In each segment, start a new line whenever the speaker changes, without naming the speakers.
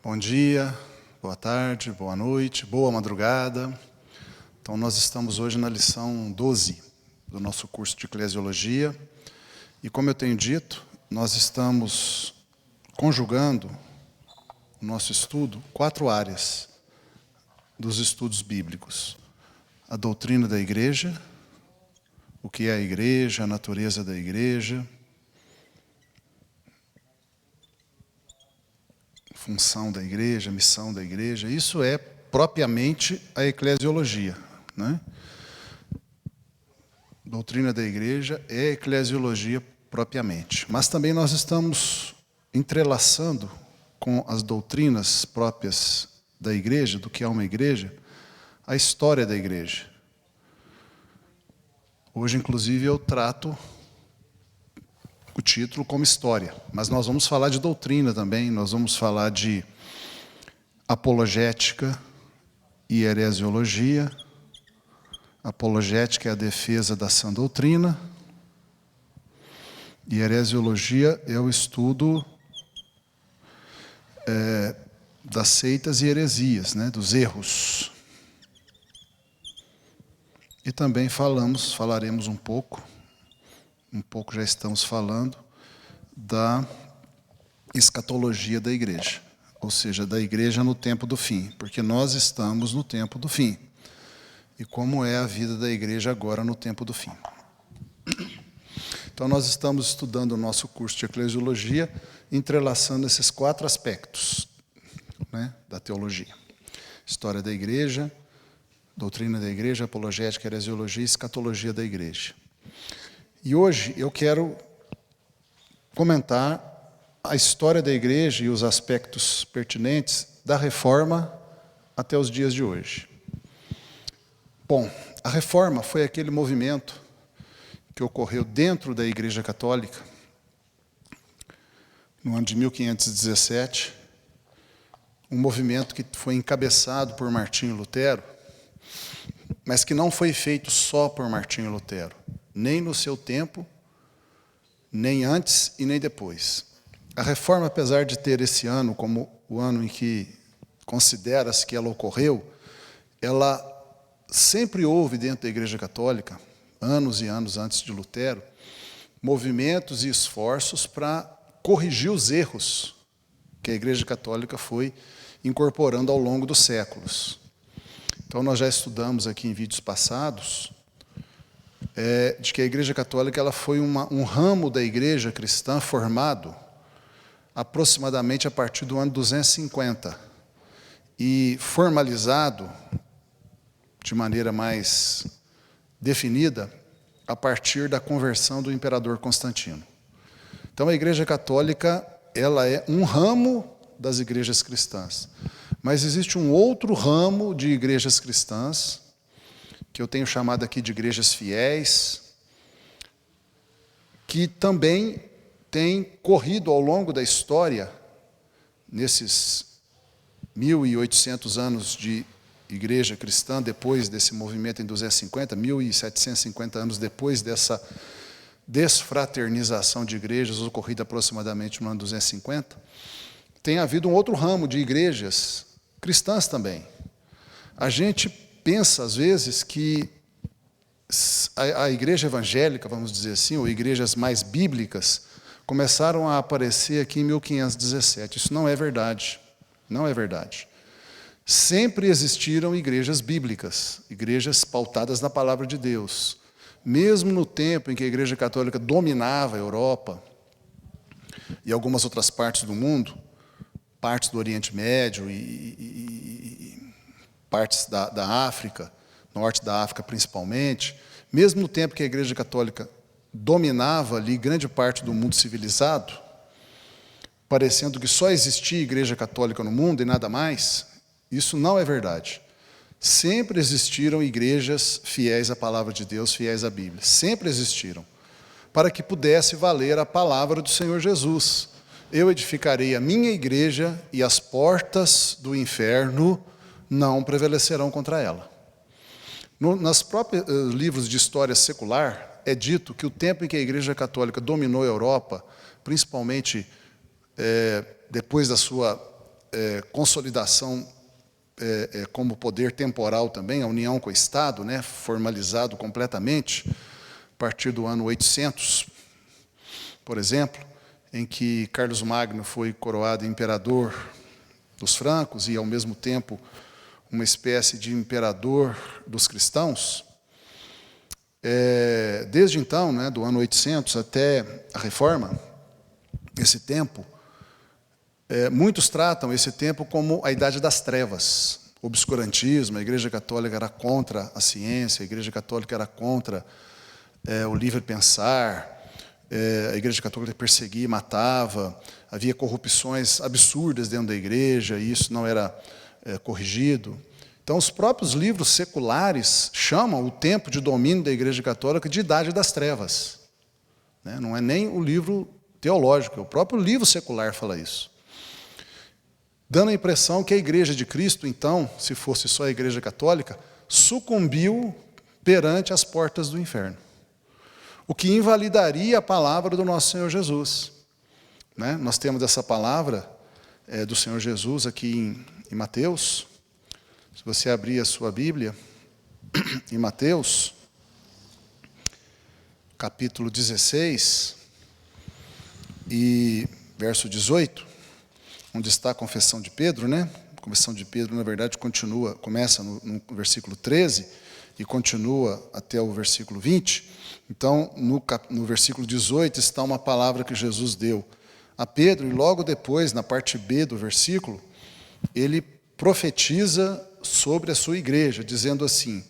Bom dia, boa tarde, boa noite, boa madrugada. Então, nós estamos hoje na lição 12 do nosso curso de Eclesiologia. E, como eu tenho dito, nós estamos conjugando o nosso estudo 4 áreas dos estudos bíblicos. A doutrina da igreja, o que é a igreja, a natureza da igreja, função da igreja, missão da igreja. Isso é propriamente a eclesiologia, né? Doutrina da igreja é eclesiologia propriamente. Mas também nós estamos entrelaçando com as doutrinas próprias da igreja, do que é uma igreja, a história da igreja. Hoje, inclusive, eu trato o título como história, mas nós vamos falar de doutrina também, nós vamos falar de apologética e heresiologia. Apologética é a defesa da sã doutrina, e heresiologia é o estudo das seitas e heresias, né, dos erros. E também falaremos um pouco já estamos falando da escatologia da igreja, ou seja, da igreja no tempo do fim, porque nós estamos no tempo do fim. E como é a vida da igreja agora no tempo do fim. Então, nós estamos estudando o nosso curso de eclesiologia, entrelaçando esses 4 aspectos, né, da teologia. História da igreja, doutrina da igreja, apologética, heresiologia e escatologia da igreja. E hoje eu quero comentar a história da igreja e os aspectos pertinentes da reforma até os dias de hoje. Bom, a reforma foi aquele movimento que ocorreu dentro da Igreja Católica no ano de 1517, um movimento que foi encabeçado por Martinho Lutero, mas que não foi feito só por Martinho Lutero, nem no seu tempo, nem antes e nem depois. A reforma, apesar de ter esse ano como o ano em que considera-se que ela ocorreu, ela sempre houve dentro da Igreja Católica, anos e anos antes de Lutero, movimentos e esforços para corrigir os erros que a Igreja Católica foi incorporando ao longo dos séculos. Então, nós já estudamos aqui em vídeos passados de que a Igreja Católica ela foi um ramo da Igreja cristã formado aproximadamente a partir do ano 250 e formalizado de maneira mais definida a partir da conversão do imperador Constantino. Então, a Igreja Católica ela é um ramo das igrejas cristãs, mas existe um outro ramo de igrejas cristãs que eu tenho chamado aqui de igrejas fiéis, que também tem corrido ao longo da história, nesses 1.800 anos de igreja cristã, depois desse movimento em 250, 1.750 anos depois dessa desfraternização de igrejas, ocorrida aproximadamente no ano 250, tem havido um outro ramo de igrejas cristãs também. A gente pensa, às vezes, que a igreja evangélica, vamos dizer assim, ou igrejas mais bíblicas, começaram a aparecer aqui em 1517. Isso não é verdade. Não é verdade. Sempre existiram igrejas bíblicas, igrejas pautadas na palavra de Deus. Mesmo no tempo em que a Igreja Católica dominava a Europa e algumas outras partes do mundo, partes do Oriente Médio e partes da África, norte da África principalmente, mesmo no tempo que a Igreja Católica dominava ali grande parte do mundo civilizado, parecendo que só existia Igreja Católica no mundo e nada mais, isso não é verdade. Sempre existiram igrejas fiéis à palavra de Deus, fiéis à Bíblia. Sempre existiram. Para que pudesse valer a palavra do Senhor Jesus. Eu edificarei a minha igreja e as portas do inferno não prevalecerão contra ela. Nas próprios livros de história secular, é dito que o tempo em que a Igreja Católica dominou a Europa, principalmente depois da sua consolidação como poder temporal também, a união com o Estado, né, formalizado completamente, a partir do ano 800, por exemplo, em que Carlos Magno foi coroado imperador dos francos e, ao mesmo tempo, uma espécie de imperador dos cristãos. Desde então, né, do ano 800 até a Reforma, esse tempo, muitos tratam esse tempo como a Idade das Trevas, obscurantismo. A Igreja Católica era contra a ciência, a Igreja Católica era contra o livre pensar, a Igreja Católica perseguia e matava, havia corrupções absurdas dentro da Igreja, e isso não era corrigido. Então, os próprios livros seculares chamam o tempo de domínio da Igreja Católica de Idade das Trevas. Não é nem o livro teológico, o próprio livro secular fala isso. Dando a impressão que a Igreja de Cristo, então, se fosse só a Igreja Católica, sucumbiu perante as portas do inferno. O que invalidaria a palavra do nosso Senhor Jesus. Nós temos essa palavra do Senhor Jesus aqui em Mateus. Se você abrir a sua Bíblia, em Mateus, capítulo 16, e verso 18, onde está a confissão de Pedro, né? A confissão de Pedro, na verdade, começa no versículo 13 e continua até o versículo 20. Então, no versículo 18 está uma palavra que Jesus deu a Pedro, e logo depois, na parte B do versículo, ele profetiza sobre a sua igreja, dizendo assim: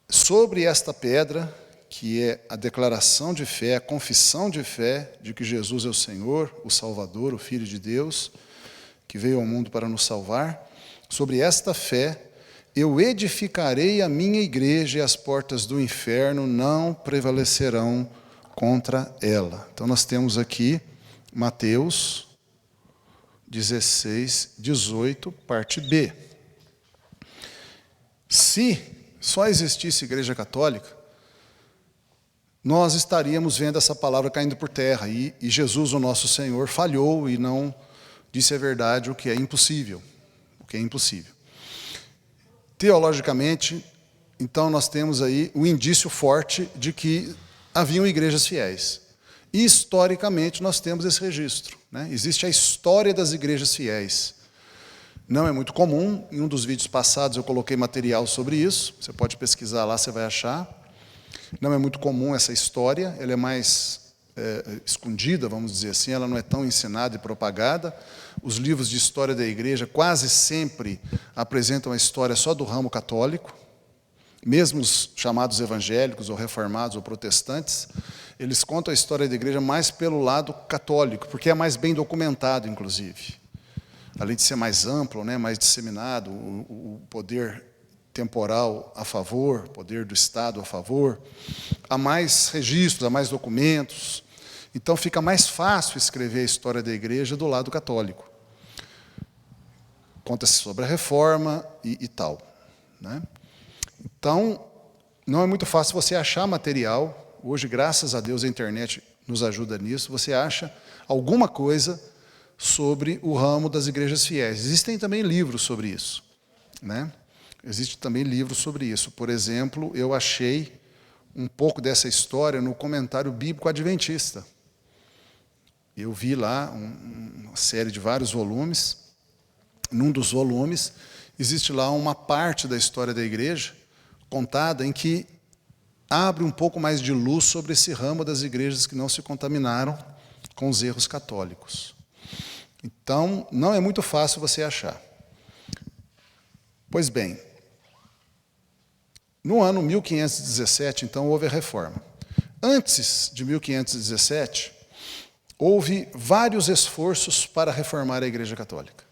sobre esta pedra, que é a declaração de fé, a confissão de fé de que Jesus é o Senhor, o Salvador, o Filho de Deus, que veio ao mundo para nos salvar, sobre esta fé eu edificarei a minha igreja, e as portas do inferno não prevalecerão contra ela. Então nós temos aqui Mateus 16, 18, parte B. Se só existisse Igreja Católica, nós estaríamos vendo essa palavra caindo por terra, e Jesus, o nosso Senhor, falhou e não disse a verdade, o que é impossível. Teologicamente, então, nós temos aí o indício forte de que haviam igrejas fiéis. E, historicamente, nós temos esse registro. Existe a história das igrejas fiéis. Não é muito comum, em um dos vídeos passados eu coloquei material sobre isso, você pode pesquisar lá, você vai achar. Não é muito comum essa história, ela é mais escondida, vamos dizer assim, ela não é tão ensinada e propagada. Os livros de história da igreja quase sempre apresentam a história só do ramo católico, mesmo os chamados evangélicos, ou reformados, ou protestantes, eles contam a história da igreja mais pelo lado católico, porque é mais bem documentado, inclusive. Além de ser mais amplo, mais disseminado, o poder temporal a favor, o poder do Estado a favor, há mais registros, há mais documentos. Então fica mais fácil escrever a história da igreja do lado católico. Conta-se sobre a reforma e tal. Então, não é muito fácil você achar material. Hoje, graças a Deus, a internet nos ajuda nisso. Você acha alguma coisa sobre o ramo das igrejas fiéis. Existem também livros sobre isso. Existe também livros sobre isso. Por exemplo, eu achei um pouco dessa história no Comentário Bíblico Adventista. Eu vi lá uma série de vários volumes. Num dos volumes, existe lá uma parte da história da igreja contada em que abre um pouco mais de luz sobre esse ramo das igrejas que não se contaminaram com os erros católicos. Então, não é muito fácil você achar. Pois bem, no ano 1517, então, houve a reforma. Antes de 1517, houve vários esforços para reformar a Igreja Católica.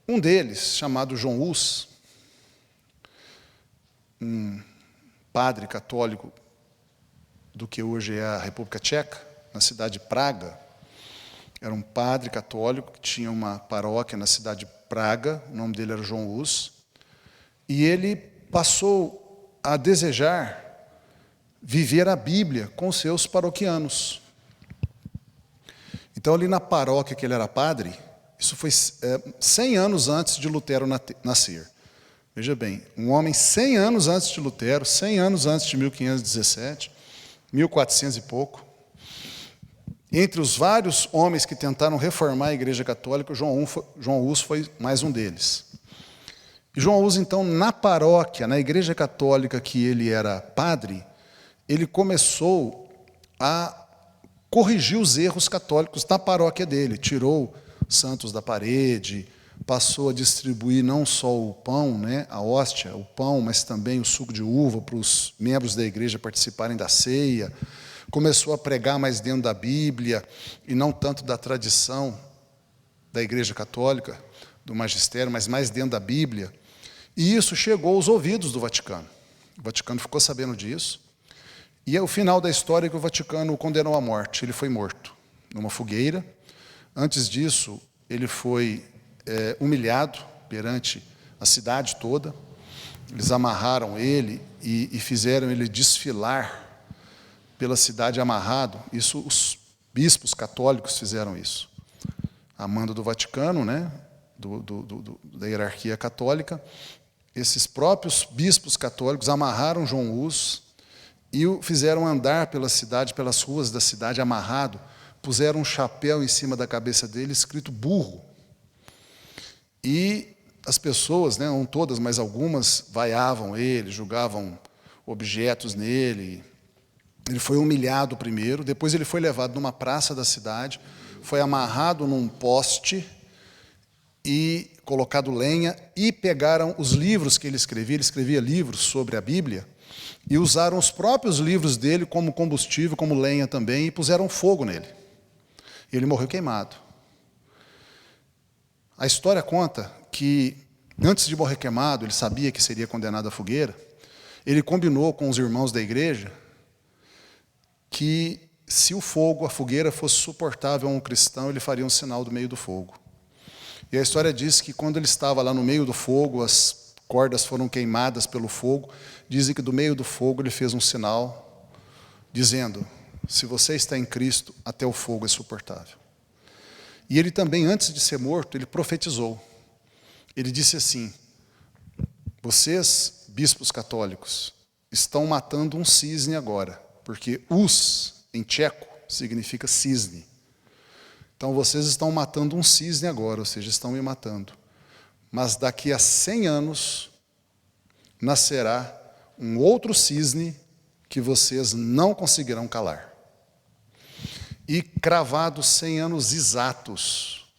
Um deles, chamado João Hus, um padre católico do que hoje é a República Tcheca, na cidade de Praga. Era um padre católico que tinha uma paróquia na cidade de Praga, o nome dele era João Hus, e ele passou a desejar viver a Bíblia com seus paroquianos. Então, ali na paróquia que ele era padre, Isso foi 100 anos antes de Lutero nascer. Veja bem, um homem 100 anos antes de Lutero, 100 anos antes de 1517, 1400 e pouco. Entre os vários homens que tentaram reformar a Igreja Católica, João Hus foi mais um deles. E João Hus, então, na paróquia, na Igreja Católica que ele era padre, ele começou a corrigir os erros católicos da paróquia dele. Tirou santos da parede, passou a distribuir não só o pão, né, a hóstia, o pão, mas também o suco de uva para os membros da igreja participarem da ceia. Começou a pregar mais dentro da Bíblia e não tanto da tradição da Igreja Católica, do magistério, mas mais dentro da Bíblia. E isso chegou aos ouvidos do Vaticano. O Vaticano ficou sabendo disso. E é o final da história que o Vaticano o condenou à morte. Ele foi morto numa fogueira. Antes disso, ele foi humilhado perante a cidade toda. Eles amarraram ele e fizeram ele desfilar pela cidade amarrado. Isso, os bispos católicos fizeram isso. A mando do Vaticano, né, da hierarquia católica, esses próprios bispos católicos amarraram João Hus e o fizeram andar pela cidade, pelas ruas da cidade, amarrado. Puseram um chapéu em cima da cabeça dele, escrito burro. E as pessoas, né, não todas, mas algumas, vaiavam ele, jogavam objetos nele. Ele foi humilhado primeiro, depois ele foi levado numa praça da cidade, foi amarrado num poste e colocado lenha, e pegaram os livros que ele escrevia livros sobre a Bíblia, e usaram os próprios livros dele como combustível, como lenha também, e puseram fogo nele. E ele morreu queimado. A história conta que, antes de morrer queimado, ele sabia que seria condenado à fogueira, ele combinou com os irmãos da igreja que, se o fogo, a fogueira, fosse suportável a um cristão, ele faria um sinal do meio do fogo. E a história diz que, quando ele estava lá no meio do fogo, as cordas foram queimadas pelo fogo, dizem que do meio do fogo ele fez um sinal, dizendo: se você está em Cristo, até o fogo é suportável. E ele também, antes de ser morto, ele profetizou. Ele disse assim: vocês, bispos católicos, estão matando um cisne agora, porque us, em tcheco, significa cisne. Então vocês estão matando um cisne agora, ou seja, estão me matando. Mas daqui a 100 anos, nascerá um outro cisne que vocês não conseguirão calar. E cravados 100 anos exatos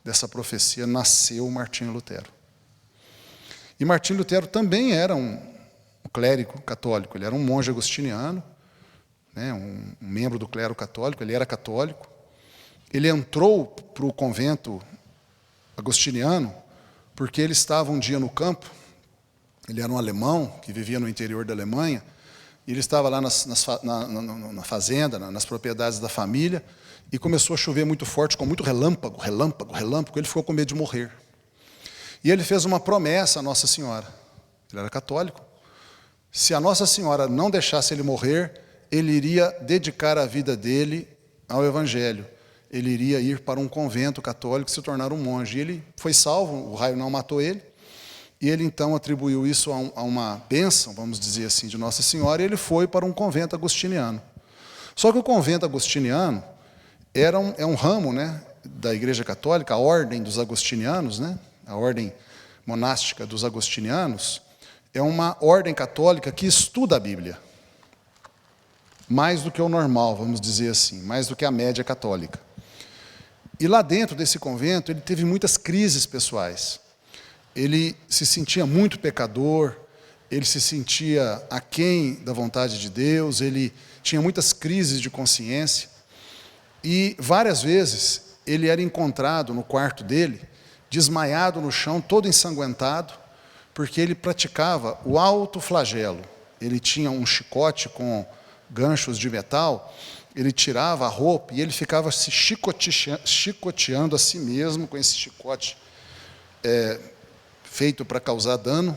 dessa profecia, nasceu Martinho Lutero. E Martinho Lutero também era um clérigo católico, ele era um monge agostiniano, né, um membro do clero católico, ele era católico. Ele entrou para o convento agostiniano porque ele estava um dia no campo. Ele era um alemão que vivia no interior da Alemanha, e ele estava lá na fazenda, nas propriedades da família, e começou a chover muito forte, com muito relâmpago, ele ficou com medo de morrer. E ele fez uma promessa à Nossa Senhora, ele era católico: se a Nossa Senhora não deixasse ele morrer, ele iria dedicar a vida dele ao Evangelho. Ele iria ir para um convento católico e se tornar um monge. E ele foi salvo, o raio não matou ele, e ele então atribuiu isso a uma bênção, vamos dizer assim, de Nossa Senhora, e ele foi para um convento agostiniano. Só que o convento agostiniano é um ramo, né, da Igreja Católica, a ordem dos agostinianos, né, a ordem monástica dos agostinianos, é uma ordem católica que estuda a Bíblia, mais do que o normal, vamos dizer assim, mais do que a média católica. E lá dentro desse convento, ele teve muitas crises pessoais. Ele se sentia muito pecador, ele se sentia aquém da vontade de Deus, ele tinha muitas crises de consciência, e várias vezes ele era encontrado no quarto dele, desmaiado no chão, todo ensanguentado, porque ele praticava o autoflagelo. Ele tinha um chicote com ganchos de metal, ele tirava a roupa e ele ficava se chicoteando a si mesmo com esse chicote feito para causar dano,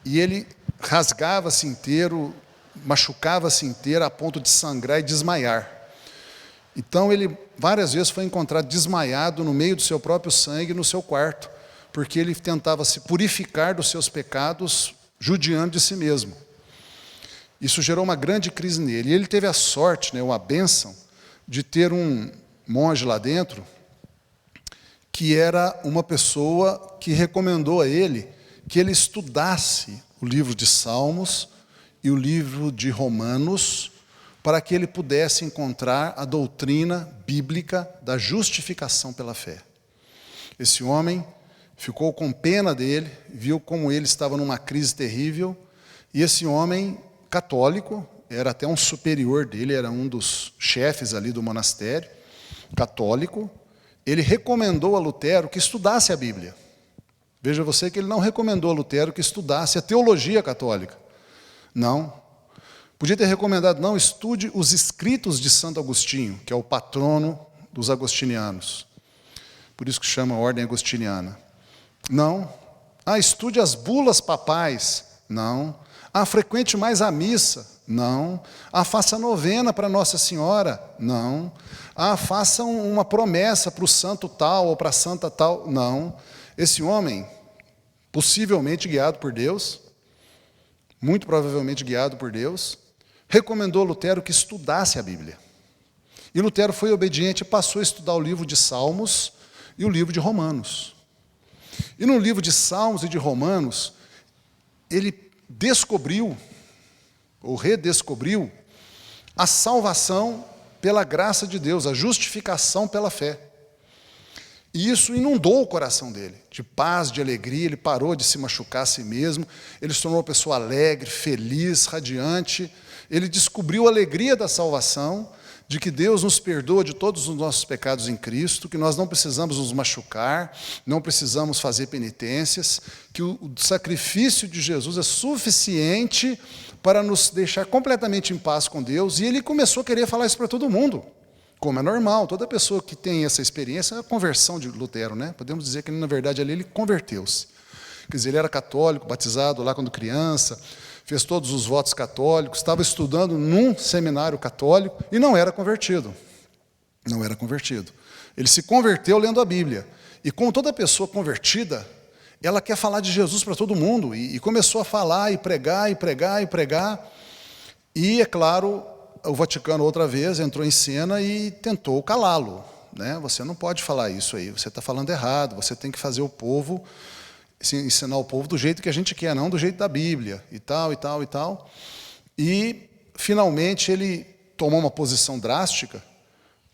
e ele rasgava-se inteiro, machucava-se inteiro a ponto de sangrar e desmaiar. Então ele várias vezes foi encontrado desmaiado no meio do seu próprio sangue no seu quarto, porque ele tentava se purificar dos seus pecados, judiando de si mesmo. Isso gerou uma grande crise nele. E ele teve a sorte, né, uma bênção, de ter um monge lá dentro, que era uma pessoa que recomendou a ele que ele estudasse o livro de Salmos e o livro de Romanos, para que ele pudesse encontrar a doutrina bíblica da justificação pela fé. Esse homem ficou com pena dele, viu como ele estava numa crise terrível, e esse homem católico, era até um superior dele, era um dos chefes ali do monastério, católico, ele recomendou a Lutero que estudasse a Bíblia. Veja você que ele não recomendou a Lutero que estudasse a teologia católica. Não. Podia ter recomendado, não, estude os escritos de Santo Agostinho, que é o patrono dos agostinianos. Por isso que chama a ordem agostiniana. Não. Estude as bulas papais. Não. Frequente mais a missa. Não. Faça novena para Nossa Senhora. Não. Faça uma promessa para o santo tal ou para a santa tal. Não. Esse homem, possivelmente guiado por Deus, muito provavelmente guiado por Deus, recomendou a Lutero que estudasse a Bíblia. E Lutero foi obediente e passou a estudar o livro de Salmos e o livro de Romanos. E no livro de Salmos e de Romanos, ele descobriu, ou redescobriu, a salvação pela graça de Deus, a justificação pela fé. E isso inundou o coração dele, de paz, de alegria, ele parou de se machucar a si mesmo, ele se tornou uma pessoa alegre, feliz, radiante. Ele descobriu a alegria da salvação, de que Deus nos perdoa de todos os nossos pecados em Cristo, que nós não precisamos nos machucar, não precisamos fazer penitências, que o sacrifício de Jesus é suficiente para nos deixar completamente em paz com Deus, e ele começou a querer falar isso para todo mundo, como é normal. Toda pessoa que tem essa experiência é a conversão de Lutero, né? Podemos dizer que, na verdade, ali ele converteu-se. Quer dizer, ele era católico, batizado lá quando criança, fez todos os votos católicos, estava estudando num seminário católico e não era convertido. Não era convertido. Ele se converteu lendo a Bíblia. E como toda pessoa convertida, ela quer falar de Jesus para todo mundo. E começou a falar e pregar, e pregar, e pregar. E, é claro, o Vaticano outra vez entrou em cena e tentou calá-lo, né? Você não pode falar isso aí, você está falando errado, você tem que fazer o povo, ensinar o povo do jeito que a gente quer, não do jeito da Bíblia, e tal, e tal, e tal. E, finalmente, ele tomou uma posição drástica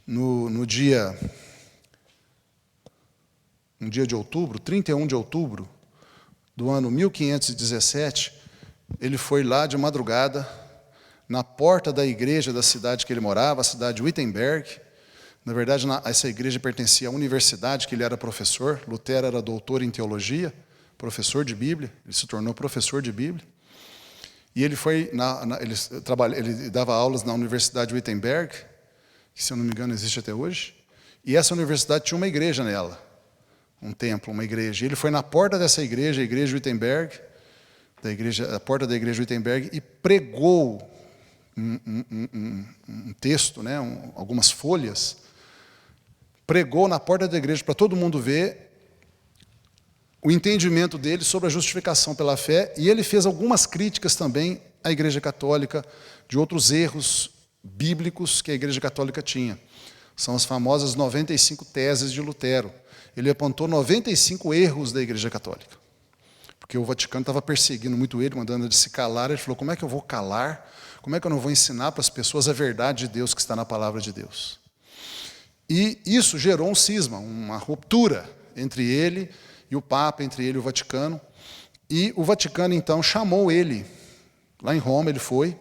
no dia de outubro, 31 de outubro do ano 1517, ele foi lá de madrugada, na porta da igreja da cidade que ele morava, a cidade de Wittenberg. Na verdade, essa igreja pertencia à universidade que ele era professor. Lutero era doutor em teologia, professor de Bíblia, ele se tornou professor de Bíblia. E ele foi ele dava aulas na Universidade de Wittenberg, que, se eu não me engano, existe até hoje. E essa universidade tinha uma igreja nela, um templo, uma igreja. E ele foi na porta dessa igreja, a igreja de Wittenberg, a porta da igreja de Wittenberg, e pregou um texto, né, algumas folhas, pregou na porta da igreja para todo mundo ver o entendimento dele sobre a justificação pela fé, e ele fez algumas críticas também à Igreja Católica de outros erros bíblicos que a Igreja Católica tinha. São as famosas 95 teses de Lutero. Ele apontou 95 erros da Igreja Católica, porque o Vaticano estava perseguindo muito ele, mandando ele se calar. Ele falou, como é que eu vou calar? Como é que eu não vou ensinar para as pessoas a verdade de Deus que está na palavra de Deus? E isso gerou um cisma, uma ruptura entre ele e o Papa, entre ele e o Vaticano. E o Vaticano, então, chamou ele, lá em Roma ele foi,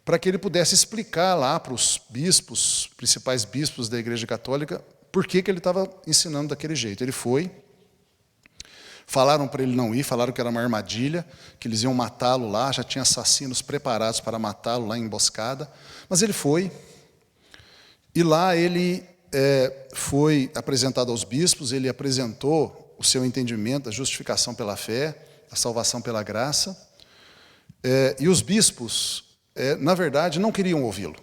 para que ele pudesse explicar lá para os bispos, principais bispos da Igreja Católica, por que ele estava ensinando daquele jeito. Ele foi, falaram para ele não ir, falaram que era uma armadilha, que eles iam matá-lo lá, já tinha assassinos preparados para matá-lo lá em emboscada. Mas ele foi, e lá ele foi apresentado aos bispos, ele apresentou o seu entendimento da justificação pela fé, a salvação pela graça, e os bispos, na verdade, não queriam ouvi-lo.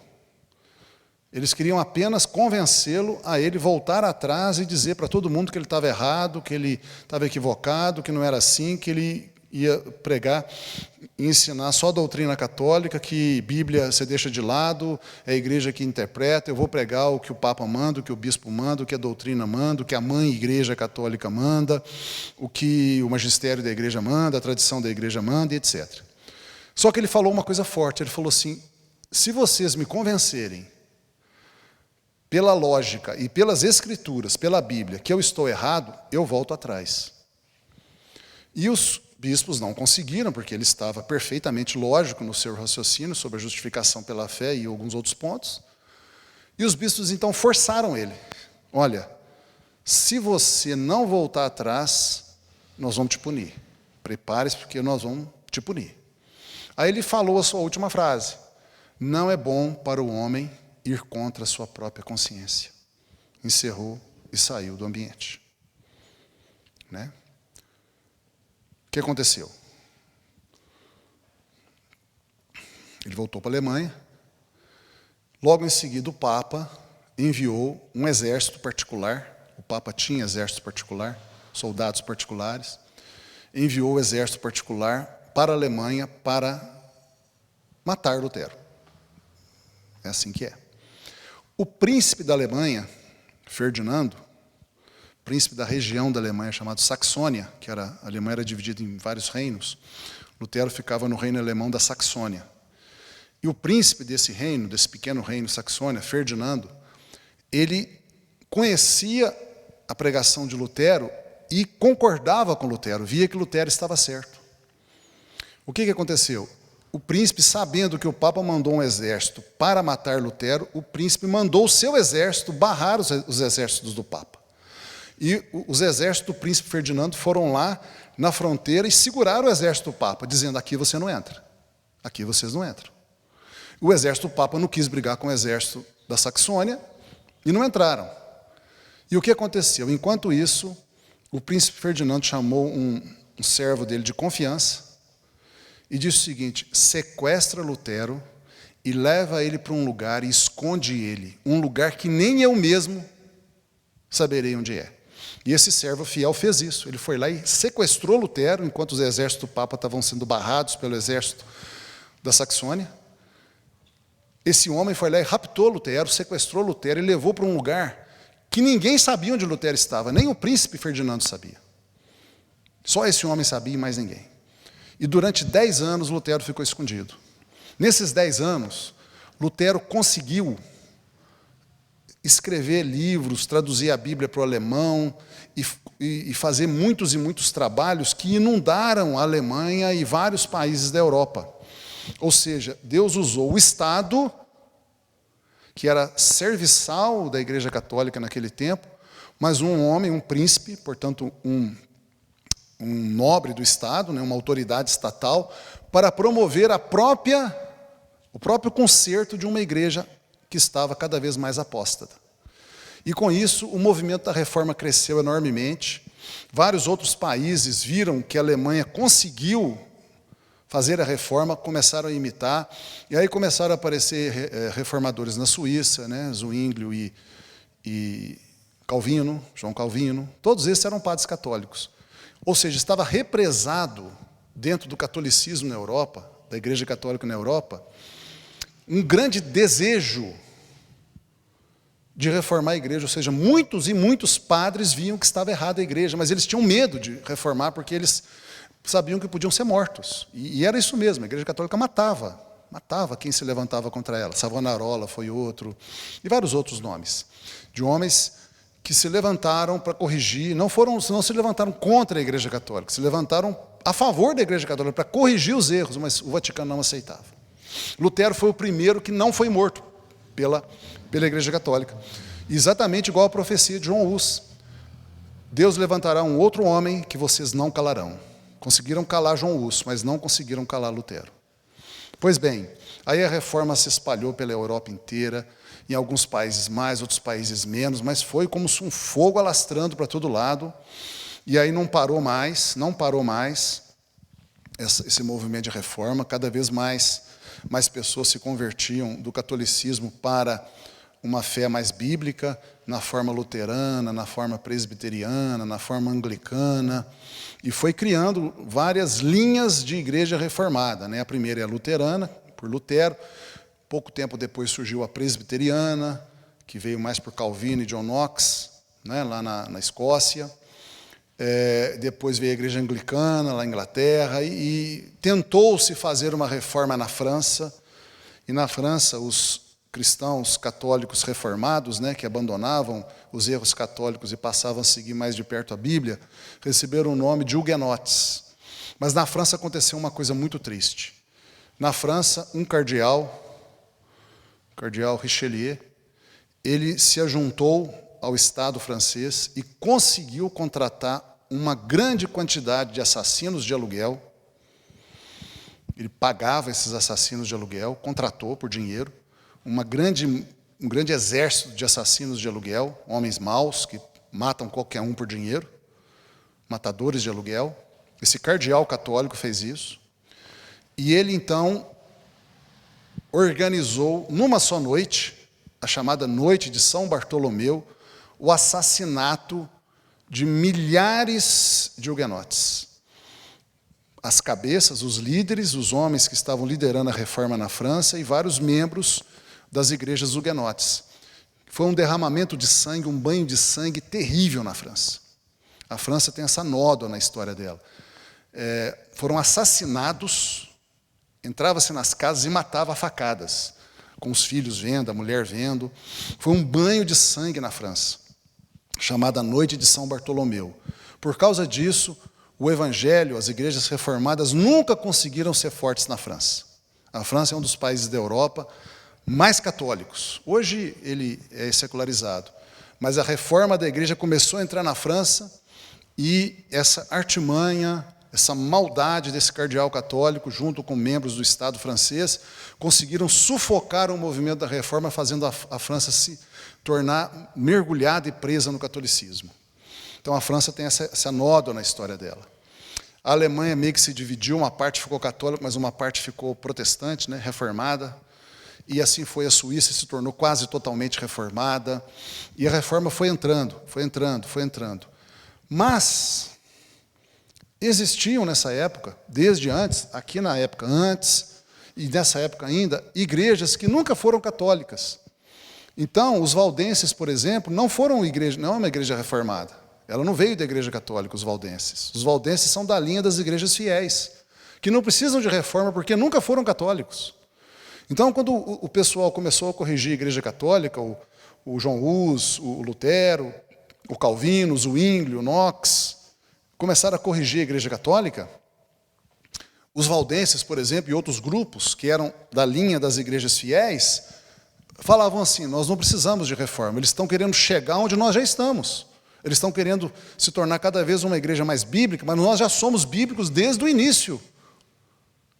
Eles queriam apenas convencê-lo a ele voltar atrás e dizer para todo mundo que ele estava errado, que ele estava equivocado, que não era assim, que ele ia pregar e ensinar só a doutrina católica, que Bíblia você deixa de lado, é a igreja que interpreta, eu vou pregar o que o Papa manda, o que o Bispo manda, o que a doutrina manda, o que a mãe Igreja Católica manda, o que o magistério da igreja manda, a tradição da igreja manda, etc. Só que ele falou uma coisa forte, ele falou assim, se vocês me convencerem pela lógica e pelas escrituras, pela Bíblia, que eu estou errado, eu volto atrás. E os bispos não conseguiram, porque ele estava perfeitamente lógico no seu raciocínio sobre a justificação pela fé e alguns outros pontos. E os bispos então forçaram ele. Olha, se você não voltar atrás, nós vamos te punir. Prepare-se, porque nós vamos te punir. Aí ele falou a sua última frase. Não é bom para o homem ir contra a sua própria consciência. Encerrou e saiu do ambiente. Né? O que aconteceu? Ele voltou para a Alemanha. Logo em seguida, o Papa enviou um exército particular. O Papa tinha exército particular, soldados particulares. Enviou o exército particular para a Alemanha para matar Lutero. É assim que é. O príncipe da Alemanha, Ferdinando, príncipe da região da Alemanha chamado Saxônia, a Alemanha era dividida em vários reinos, Lutero ficava no reino alemão da Saxônia. E o príncipe desse reino, desse pequeno reino Saxônia, Ferdinando, ele conhecia a pregação de Lutero e concordava com Lutero, via que Lutero estava certo. O que aconteceu? O príncipe, sabendo que o Papa mandou um exército para matar Lutero, o príncipe mandou o seu exército barrar os exércitos do Papa. E os exércitos do príncipe Ferdinando foram lá na fronteira e seguraram o exército do Papa, dizendo, aqui você não entra, aqui vocês não entram. O exército do Papa não quis brigar com o exército da Saxônia e não entraram. E o que aconteceu? Enquanto isso, o príncipe Ferdinando chamou um servo dele de confiança, e disse o seguinte, sequestra Lutero e leva ele para um lugar e esconde ele, um lugar que nem eu mesmo saberei onde é. E esse servo fiel fez isso, ele foi lá e sequestrou Lutero, enquanto os exércitos do Papa estavam sendo barrados pelo exército da Saxônia. Esse homem foi lá e raptou Lutero, sequestrou Lutero e levou para um lugar que ninguém sabia onde Lutero estava, nem o príncipe Ferdinando sabia. Só esse homem sabia e mais ninguém. E durante 10 anos, Lutero ficou escondido. Nesses 10 anos, Lutero conseguiu escrever livros, traduzir a Bíblia para o alemão e fazer muitos e muitos trabalhos que inundaram a Alemanha e vários países da Europa. Ou seja, Deus usou o Estado, que era serviçal da Igreja Católica naquele tempo, mas um homem, um príncipe, portanto, um nobre do Estado, né, uma autoridade estatal, para promover o próprio conserto de uma igreja que estava cada vez mais apóstata. E com isso, o movimento da reforma cresceu enormemente. Vários outros países viram que a Alemanha conseguiu fazer a reforma, começaram a imitar, e aí começaram a aparecer reformadores na Suíça, né, Zwinglio e Calvino, João Calvino, todos esses eram padres católicos. Ou seja, estava represado dentro do catolicismo na Europa, da Igreja Católica na Europa, um grande desejo de reformar a igreja, ou seja, muitos e muitos padres viam que estava errada a igreja, mas eles tinham medo de reformar porque eles sabiam que podiam ser mortos. E era isso mesmo, a Igreja Católica matava quem se levantava contra ela. Savonarola foi outro, e vários outros nomes, de homens que se levantaram para corrigir, não se levantaram contra a Igreja Católica, se levantaram a favor da Igreja Católica, para corrigir os erros, mas o Vaticano não aceitava. Lutero foi o primeiro que não foi morto pela Igreja Católica. Exatamente igual a profecia de João Hus. Deus levantará um outro homem que vocês não calarão. Conseguiram calar João Hus, mas não conseguiram calar Lutero. Pois bem, aí a reforma se espalhou pela Europa inteira, em alguns países mais, outros países menos, mas foi como se um fogo alastrando para todo lado, e aí não parou mais esse movimento de reforma, cada vez mais pessoas se convertiam do catolicismo para uma fé mais bíblica, na forma luterana, na forma presbiteriana, na forma anglicana, e foi criando várias linhas de igreja reformada, né? A primeira é a luterana, por Lutero. Pouco tempo depois surgiu a presbiteriana, que veio mais por Calvino e John Knox, né? Lá na Escócia. Depois veio a igreja anglicana, lá na Inglaterra, e tentou-se fazer uma reforma na França. E na França, os cristãos católicos reformados, né, que abandonavam os erros católicos e passavam a seguir mais de perto a Bíblia, receberam o nome de huguenotes. Mas na França aconteceu uma coisa muito triste. Na França, um cardeal Richelieu, ele se ajuntou ao Estado francês e conseguiu contratar uma grande quantidade de assassinos de aluguel. Ele pagava esses assassinos de aluguel, contratou por dinheiro, um grande exército de assassinos de aluguel, homens maus que matam qualquer um por dinheiro, matadores de aluguel. Esse cardeal católico fez isso. E ele, então, organizou, numa só noite, a chamada Noite de São Bartolomeu, o assassinato de milhares de huguenotes. As cabeças, os líderes, os homens que estavam liderando a reforma na França e vários membros das igrejas huguenotes. Foi um derramamento de sangue, um banho de sangue terrível na França. A França tem essa nódoa na história dela. Foram assassinados, entrava-se nas casas e matava a facadas, com os filhos vendo, a mulher vendo. Foi um banho de sangue na França, chamada Noite de São Bartolomeu. Por causa disso, o Evangelho, as igrejas reformadas nunca conseguiram ser fortes na França. A França é um dos países da Europa mais católicos. Hoje ele é secularizado, mas a reforma da igreja começou a entrar na França e essa artimanha, essa maldade desse cardeal católico, junto com membros do Estado francês, conseguiram sufocar o movimento da reforma, fazendo a França se tornar mergulhada e presa no catolicismo. Então a França tem essa nódoa na história dela. A Alemanha meio que se dividiu, uma parte ficou católica, mas uma parte ficou protestante, né, reformada. E assim foi a Suíça, se tornou quase totalmente reformada. E a reforma foi entrando. Mas existiam nessa época, desde antes, aqui na época antes, e nessa época ainda, igrejas que nunca foram católicas. Então, os valdenses, por exemplo, não é uma igreja reformada. Ela não veio da igreja católica, os valdenses. Os valdenses são da linha das igrejas fiéis, que não precisam de reforma porque nunca foram católicos. Então, quando o pessoal começou a corrigir a igreja católica, o João Hus, o Lutero, o Calvino, o Zwingli, o Knox, começaram a corrigir a igreja católica, os valdenses, por exemplo, e outros grupos que eram da linha das igrejas fiéis, falavam assim: nós não precisamos de reforma, eles estão querendo chegar onde nós já estamos. Eles estão querendo se tornar cada vez uma igreja mais bíblica, mas nós já somos bíblicos desde o início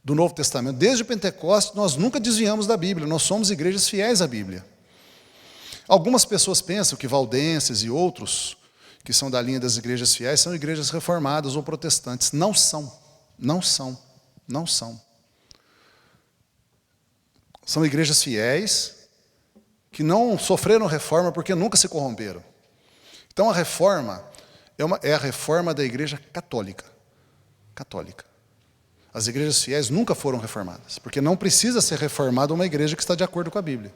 do Novo Testamento. Desde o Pentecostes, nós nunca desviamos da Bíblia, nós somos igrejas fiéis à Bíblia. Algumas pessoas pensam que valdenses e outros, que são da linha das igrejas fiéis, são igrejas reformadas ou protestantes. Não são. São igrejas fiéis que não sofreram reforma porque nunca se corromperam. Então a reforma é a reforma da igreja católica. As igrejas fiéis nunca foram reformadas, porque não precisa ser reformada uma igreja que está de acordo com a Bíblia.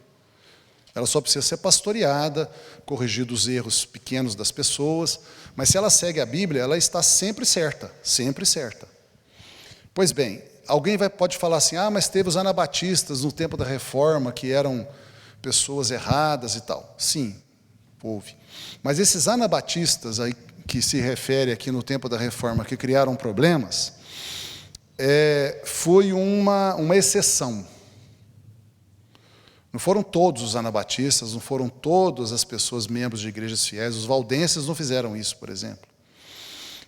Ela só precisa ser pastoreada, corrigir os erros pequenos das pessoas, mas se ela segue a Bíblia, ela está sempre certa, sempre certa. Pois bem, alguém pode falar assim: mas teve os anabatistas no tempo da reforma, que eram pessoas erradas e tal. Sim, houve. Mas esses anabatistas aí, que se refere aqui no tempo da reforma, que criaram problemas, foi uma exceção. Não foram todos os anabatistas, não foram todas as pessoas membros de igrejas fiéis. Os valdenses não fizeram isso, por exemplo.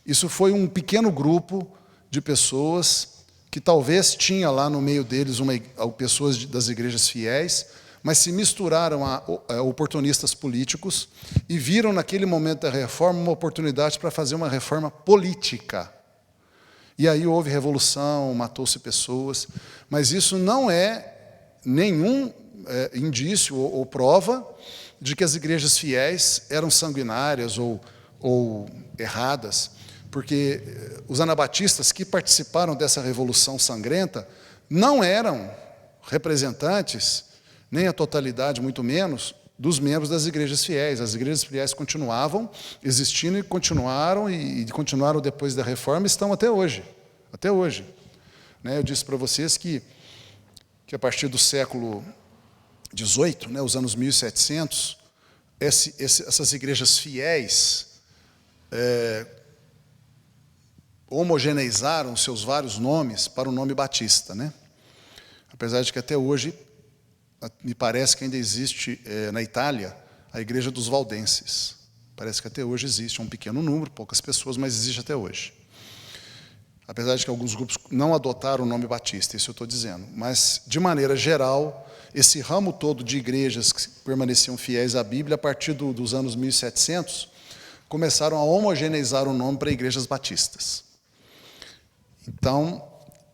Isso foi um pequeno grupo de pessoas que talvez tinha lá no meio deles pessoas das igrejas fiéis, mas se misturaram a oportunistas políticos e viram naquele momento da reforma uma oportunidade para fazer uma reforma política. E aí houve revolução, matou-se pessoas, mas isso não é nenhum indício ou prova de que as igrejas fiéis eram sanguinárias ou erradas, porque os anabatistas que participaram dessa revolução sangrenta não eram representantes, nem a totalidade, muito menos, dos membros das igrejas fiéis. As igrejas fiéis continuavam existindo e continuaram depois da reforma e estão até hoje. Até hoje. Eu disse para vocês que a partir do século XVIII, os anos 1700, essas igrejas fiéis homogeneizaram seus vários nomes para o nome batista, Apesar de que até hoje, me parece que ainda existe na Itália a igreja dos valdenses. Parece que até hoje existe, um pequeno número, poucas pessoas, mas existe até hoje. Apesar de que alguns grupos não adotaram o nome batista, isso eu estou dizendo. Mas, de maneira geral, esse ramo todo de igrejas que permaneciam fiéis à Bíblia, a partir dos anos 1700, começaram a homogeneizar o nome para igrejas batistas. Então,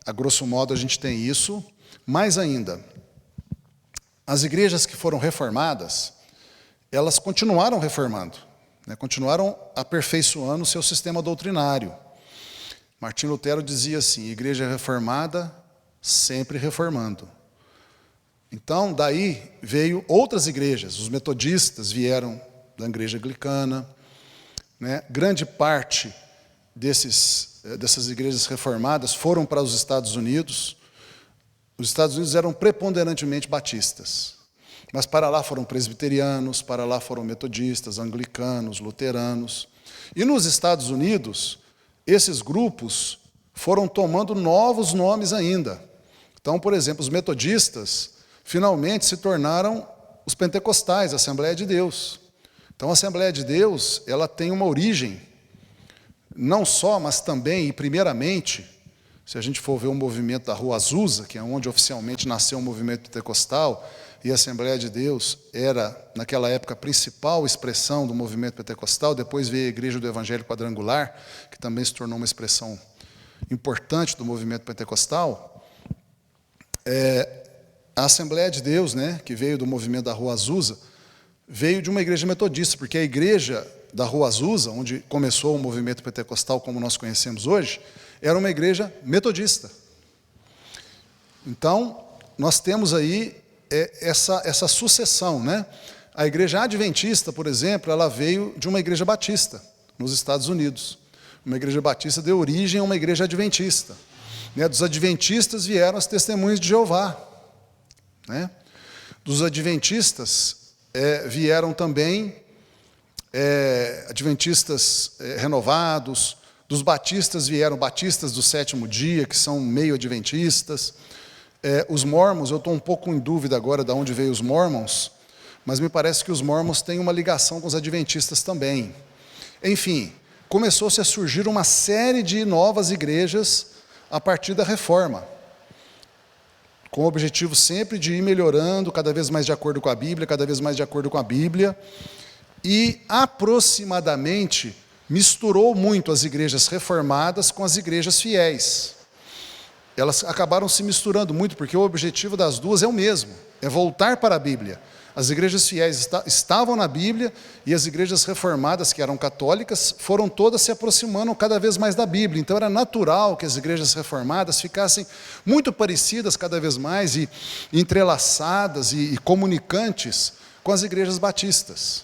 a grosso modo, a gente tem isso. Mais ainda, as igrejas que foram reformadas, elas continuaram reformando, continuaram aperfeiçoando o seu sistema doutrinário. Martim Lutero dizia assim: igreja reformada, sempre reformando. Então, daí veio outras igrejas. Os metodistas vieram da igreja anglicana, Grande parte dessas igrejas reformadas foram para os Estados Unidos. Os Estados Unidos eram preponderantemente batistas, mas para lá foram presbiterianos, para lá foram metodistas, anglicanos, luteranos. E nos Estados Unidos, esses grupos foram tomando novos nomes ainda. Então, por exemplo, os metodistas finalmente se tornaram os pentecostais, a Assembleia de Deus. Então, a Assembleia de Deus, ela tem uma origem, não só, mas também e primeiramente, se a gente for ver o movimento da Rua Azusa, que é onde oficialmente nasceu o movimento pentecostal, e a Assembleia de Deus era, naquela época, a principal expressão do movimento pentecostal. Depois veio a Igreja do Evangelho Quadrangular, que também se tornou uma expressão importante do movimento pentecostal. A Assembleia de Deus, que veio do movimento da Rua Azusa, veio de uma igreja metodista, porque a igreja da Rua Azusa, onde começou o movimento pentecostal como nós conhecemos hoje, era uma igreja metodista. Então, nós temos aí essa sucessão, A igreja adventista, por exemplo, ela veio de uma igreja batista, nos Estados Unidos. Uma igreja batista deu origem a uma igreja adventista. Dos adventistas vieram as testemunhas de Jeová. Dos adventistas vieram também adventistas renovados. Dos batistas vieram batistas do sétimo dia, que são meio adventistas. Os mormons, eu estou um pouco em dúvida agora de onde veio os mormons, mas me parece que os mormons têm uma ligação com os adventistas também. Enfim, começou-se a surgir uma série de novas igrejas a partir da reforma, com o objetivo sempre de ir melhorando, cada vez mais de acordo com a Bíblia, cada vez mais de acordo com a Bíblia, e aproximadamente misturou muito as igrejas reformadas com as igrejas fiéis. Elas acabaram se misturando muito, porque o objetivo das duas é o mesmo, é voltar para a Bíblia. As igrejas fiéis estavam na Bíblia, e as igrejas reformadas, que eram católicas, foram todas se aproximando cada vez mais da Bíblia. Então era natural que as igrejas reformadas ficassem muito parecidas cada vez mais, e entrelaçadas e comunicantes com as igrejas batistas.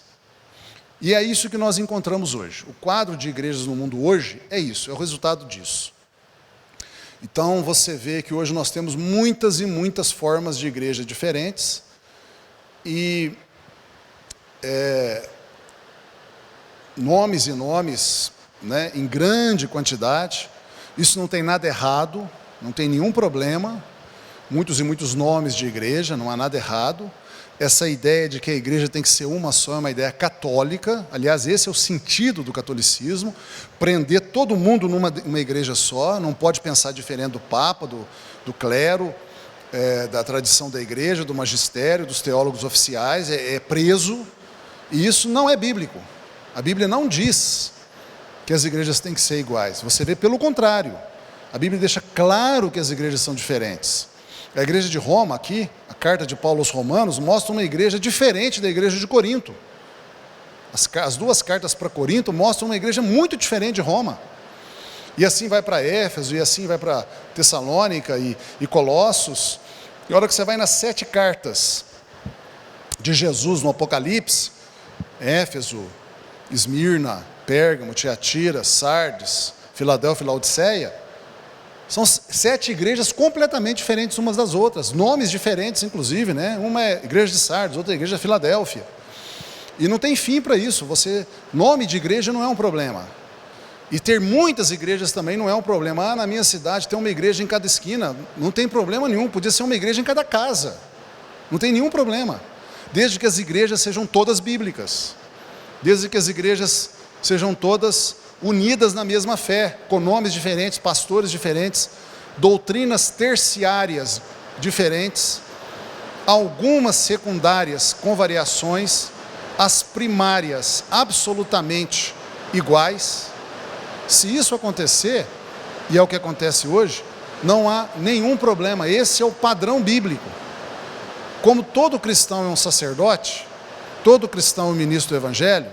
E é isso que nós encontramos hoje. O quadro de igrejas no mundo hoje é isso, é o resultado disso. Então, você vê que hoje nós temos muitas e muitas formas de igreja diferentes, e nomes e nomes, em grande quantidade. Isso não tem nada errado, não tem nenhum problema. Muitos e muitos nomes de igreja, não há nada errado. Essa ideia de que a igreja tem que ser uma só é uma ideia católica. Aliás, esse é o sentido do catolicismo, prender todo mundo numa igreja só. Não pode pensar diferente do Papa, do clero, da tradição da igreja, do magistério, dos teólogos oficiais. É preso, e isso não é bíblico. A Bíblia não diz que as igrejas têm que ser iguais. Você vê pelo contrário. A Bíblia deixa claro que as igrejas são diferentes. A igreja de Roma aqui, a carta de Paulo aos Romanos, mostra uma igreja diferente da igreja de Corinto. As duas cartas para Corinto mostram uma igreja muito diferente de Roma. E assim vai para Éfeso, e assim vai para Tessalônica e Colossos. E a hora que você vai nas 7 cartas de Jesus no Apocalipse, Éfeso, Esmirna, Pérgamo, Tiatira, Sardes, Filadélfia e Laodiceia, são 7 igrejas completamente diferentes umas das outras, nomes diferentes inclusive, né? Uma é a igreja de Sardes, outra é a igreja de Filadélfia. E não tem fim para isso, nome de igreja não é um problema. E ter muitas igrejas também não é um problema. Na minha cidade tem uma igreja em cada esquina, não tem problema nenhum, podia ser uma igreja em cada casa, não tem nenhum problema, desde que as igrejas sejam todas bíblicas, desde que as igrejas sejam todas unidas na mesma fé, com nomes diferentes, pastores diferentes, doutrinas terciárias diferentes, algumas secundárias com variações, as primárias absolutamente iguais. Se isso acontecer, e é o que acontece hoje, não há nenhum problema, esse é o padrão bíblico. Como todo cristão é um sacerdote, todo cristão é um ministro do Evangelho,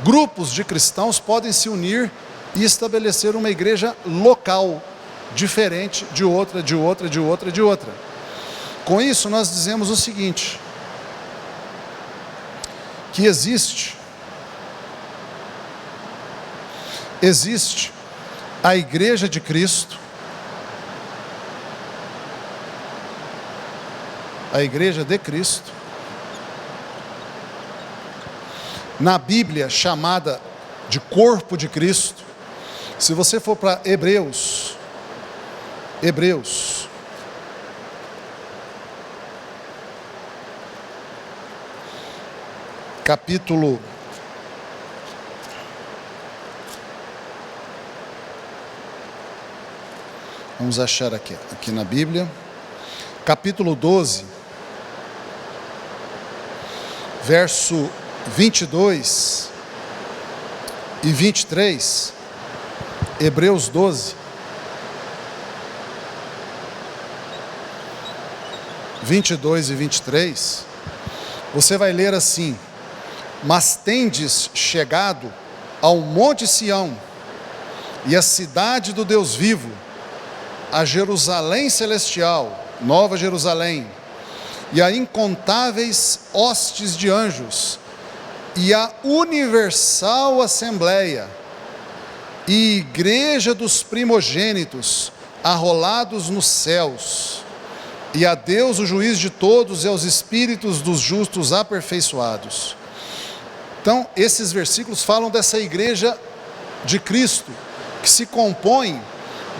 grupos de cristãos podem se unir e estabelecer uma igreja local, diferente de outra, de outra, de outra, de outra. Com isso nós dizemos o seguinte, que existe a igreja de Cristo, a igreja de Cristo, na Bíblia chamada de corpo de Cristo. Se você for para Hebreus, capítulo 12, verso 22 e 23, Hebreus 12, 22 e 23, você vai ler assim: mas tendes chegado ao monte Sião, e à cidade do Deus vivo, a Jerusalém celestial, Nova Jerusalém, e a incontáveis hostes de anjos, e a universal assembleia, e igreja dos primogênitos, arrolados nos céus, e a Deus o juiz de todos, e aos espíritos dos justos aperfeiçoados. Então, esses versículos falam dessa igreja de Cristo, que se compõe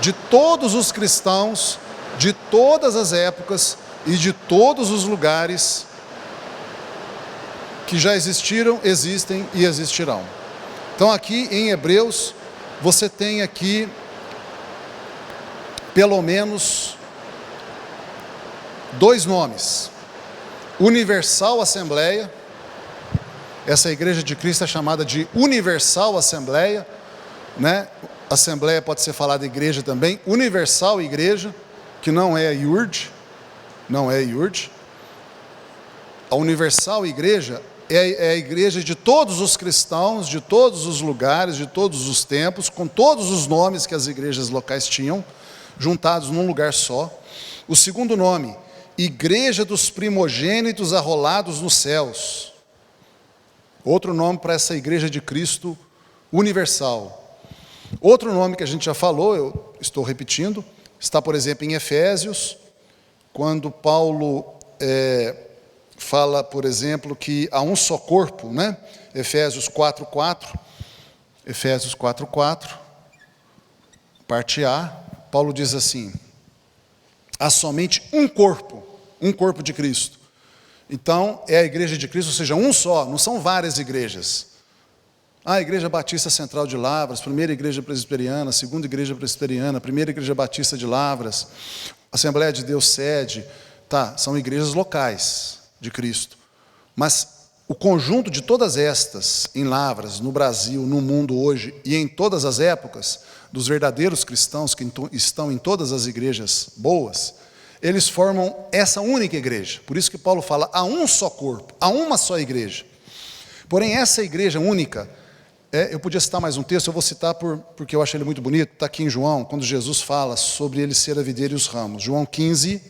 de todos os cristãos, de todas as épocas e de todos os lugares que já existiram, existem e existirão. Então aqui em Hebreus, você tem aqui pelo menos 2 nomes: Universal Assembleia. Essa igreja de Cristo é chamada de Universal Assembleia, né? Assembleia pode ser falada igreja também, Universal Igreja, que não é a IURD, não é a IURD. A Universal Igreja é a igreja de todos os cristãos, de todos os lugares, de todos os tempos, com todos os nomes que as igrejas locais tinham, juntados num lugar só. O segundo nome, Igreja dos Primogênitos Arrolados nos Céus. Outro nome para essa igreja de Cristo universal. Outro nome que a gente já falou, eu estou repetindo, está, por exemplo, em Efésios, quando Paulo fala, por exemplo, que há um só corpo, né? Efésios 4:4, parte A, Paulo diz assim: há somente um corpo de Cristo. Então, é a igreja de Cristo, ou seja, um só, não são várias igrejas. A Igreja Batista Central de Lavras, primeira igreja presbiteriana, segunda igreja presbiteriana, primeira igreja batista de Lavras, Assembleia de Deus sede, são igrejas locais de Cristo. Mas o conjunto de todas estas, em Lavras, no Brasil, no mundo hoje, e em todas as épocas, dos verdadeiros cristãos que estão em todas as igrejas boas, eles formam essa única igreja. Por isso que Paulo fala, há um só corpo, há uma só igreja. Porém, essa igreja única, eu podia citar mais um texto, eu vou citar porque eu acho ele muito bonito, está aqui em João, quando Jesus fala sobre ele ser a videira e os ramos. João 15,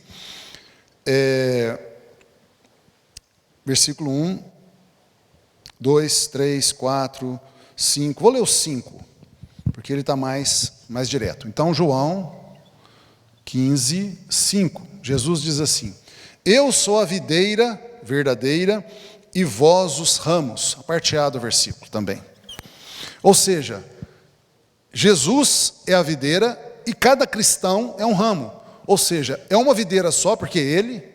versículo 1, 2, 3, 4, 5. Vou ler os 5, porque ele está mais direto. Então, João 15, 5. Jesus diz assim: eu sou a videira verdadeira e vós os ramos. A parte A do versículo também. Ou seja, Jesus é a videira e cada cristão é um ramo. Ou seja, é uma videira só, porque ele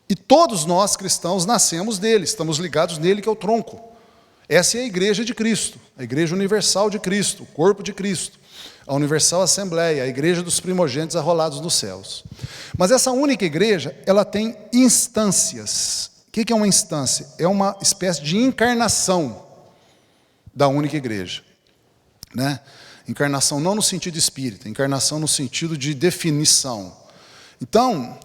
e todos nós cristãos nascemos dele, estamos ligados nele, que é o tronco. Essa é a igreja de Cristo, a igreja universal de Cristo, o corpo de Cristo, a universal assembleia, a igreja dos primogênitos arrolados nos céus. Mas essa única igreja, ela tem instâncias. O que é uma instância? É uma espécie de encarnação da única igreja, né? Encarnação não no sentido espírita, encarnação no sentido de definição. Então,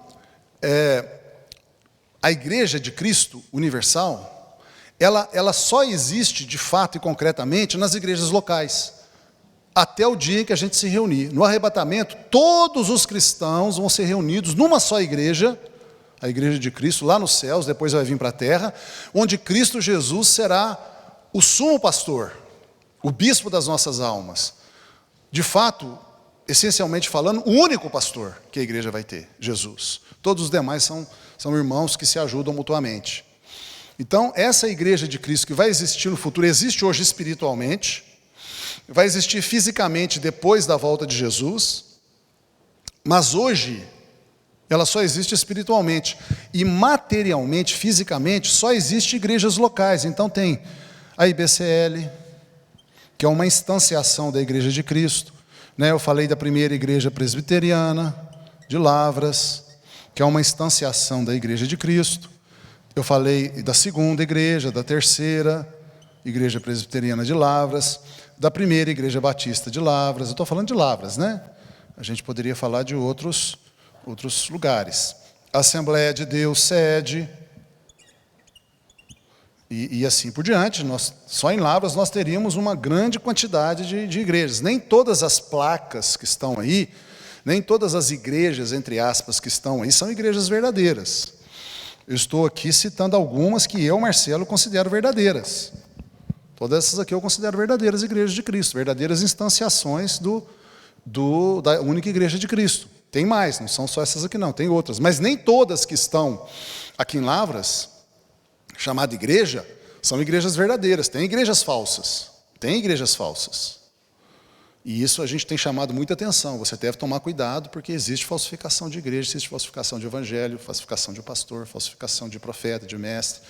a igreja de Cristo universal, ela só existe de fato e concretamente nas igrejas locais, até o dia em que a gente se reunir. No arrebatamento, todos os cristãos vão ser reunidos numa só igreja, a igreja de Cristo, lá nos céus, depois vai vir para a terra, onde Cristo Jesus será o sumo pastor, o bispo das nossas almas. De fato, essencialmente falando, o único pastor que a igreja vai ter, Jesus. Todos os demais são irmãos que se ajudam mutuamente. Então, essa igreja de Cristo que vai existir no futuro, existe hoje espiritualmente, vai existir fisicamente depois da volta de Jesus, mas hoje ela só existe espiritualmente. E materialmente, fisicamente, só existe igrejas locais. Então tem a IBCL, que é uma instanciação da igreja de Cristo, né? Eu falei da primeira igreja presbiteriana, de Lavras, que é uma instanciação da igreja de Cristo. Eu falei da segunda igreja, da terceira igreja presbiteriana de Lavras, da primeira igreja batista de Lavras. Eu estou falando de Lavras, né? A gente poderia falar de outros lugares. Assembleia de Deus, sede, e assim por diante. Só em Lavras nós teríamos uma grande quantidade de igrejas. Nem todas as placas que estão aí, nem todas as igrejas, entre aspas, que estão aí, são igrejas verdadeiras. Eu estou aqui citando algumas que eu, Marcelo, considero verdadeiras. Todas essas aqui eu considero verdadeiras igrejas de Cristo, verdadeiras instanciações da única igreja de Cristo. Tem mais, não são só essas aqui não, tem outras. Mas nem todas que estão aqui em Lavras, chamada igreja, são igrejas verdadeiras. Tem igrejas falsas. Tem igrejas falsas. E isso a gente tem chamado muita atenção. Você deve tomar cuidado, porque existe falsificação de igreja, existe falsificação de evangelho, falsificação de pastor, falsificação de profeta, de mestre.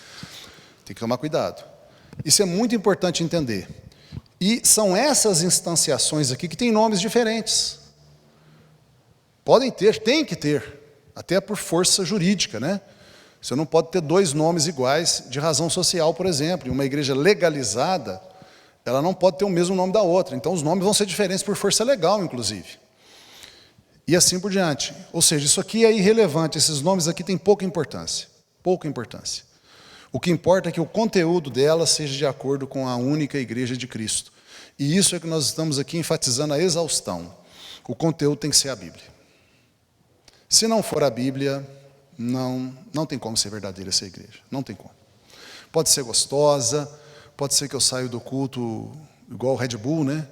Tem que tomar cuidado. Isso é muito importante entender. E são essas instanciações aqui que têm nomes diferentes. Podem ter, tem que ter, até por força jurídica, né? Você não pode ter dois nomes iguais de razão social, por exemplo. Em uma igreja legalizada, ela não pode ter o mesmo nome da outra. Então, os nomes vão ser diferentes por força legal, inclusive. E assim por diante. Ou seja, isso aqui é irrelevante. Esses nomes aqui têm pouca importância. Pouca importância. O que importa é que o conteúdo dela seja de acordo com a única igreja de Cristo. E isso é que nós estamos aqui enfatizando a exaustão. O conteúdo tem que ser a Bíblia. Se não for a Bíblia, não tem como ser verdadeira essa igreja. Não tem como. Pode ser gostosa, pode ser que eu saio do culto igual o Red Bull, né?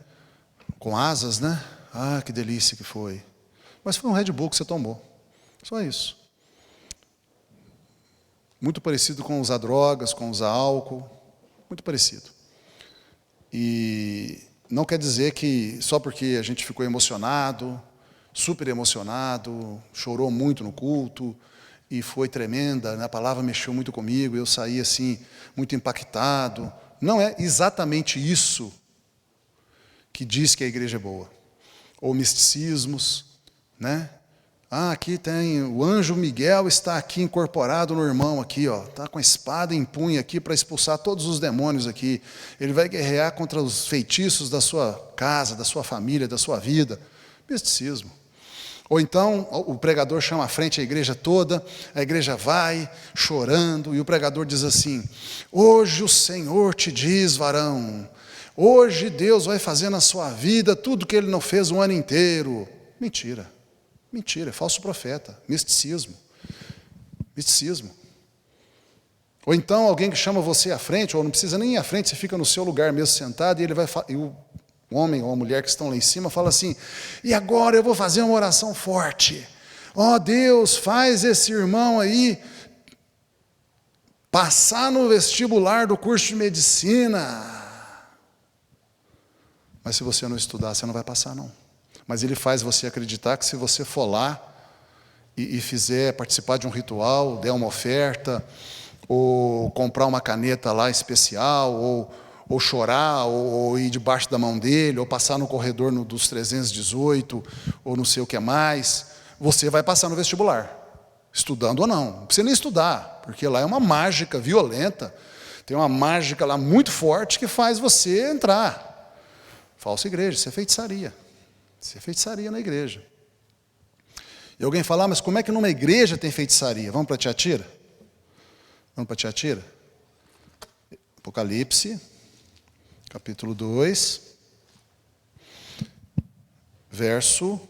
Com asas, né? Ah, que delícia que foi. Mas foi um Red Bull que você tomou. Só isso. Muito parecido com usar drogas, com usar álcool. Muito parecido. E não quer dizer que só porque a gente ficou emocionado, super emocionado, chorou muito no culto, e foi tremenda, a palavra mexeu muito comigo, eu saí assim, muito impactado. Não é exatamente isso que diz que a igreja é boa. Ou misticismos, né? Ah, aqui tem, o anjo Miguel está aqui incorporado no irmão aqui, ó, está com a espada em punho aqui para expulsar todos os demônios aqui. Ele vai guerrear contra os feitiços da sua casa, da sua família, da sua vida. Misticismo. Ou então o pregador chama à frente a igreja toda, a igreja vai chorando, e o pregador diz assim: hoje o Senhor te diz, varão, hoje Deus vai fazer na sua vida tudo que Ele não fez o ano inteiro. Mentira, mentira, é falso profeta, misticismo. Ou então alguém que chama você à frente, ou não precisa nem ir à frente, você fica no seu lugar mesmo sentado, e ele vai e o homem ou a mulher que estão lá em cima fala assim: e agora eu vou fazer uma oração forte. Ó Deus, faz esse irmão aí passar no vestibular do curso de medicina. Mas se você não estudar, você não vai passar, não. Mas ele faz você acreditar que se você for lá e fizer participar de um ritual, der uma oferta, ou comprar uma caneta lá especial, ou chorar, ou ir debaixo da mão dele, ou passar no corredor dos 318, ou não sei o que mais, você vai passar no vestibular, estudando ou não. Não precisa nem estudar, porque lá é uma mágica violenta, tem uma mágica lá muito forte que faz você entrar. Falsa igreja, isso é feitiçaria. Isso é feitiçaria na igreja. E alguém fala: mas como é que numa igreja tem feitiçaria? Vamos para Tiatira? Vamos para Tiatira? Apocalipse, capítulo 2, verso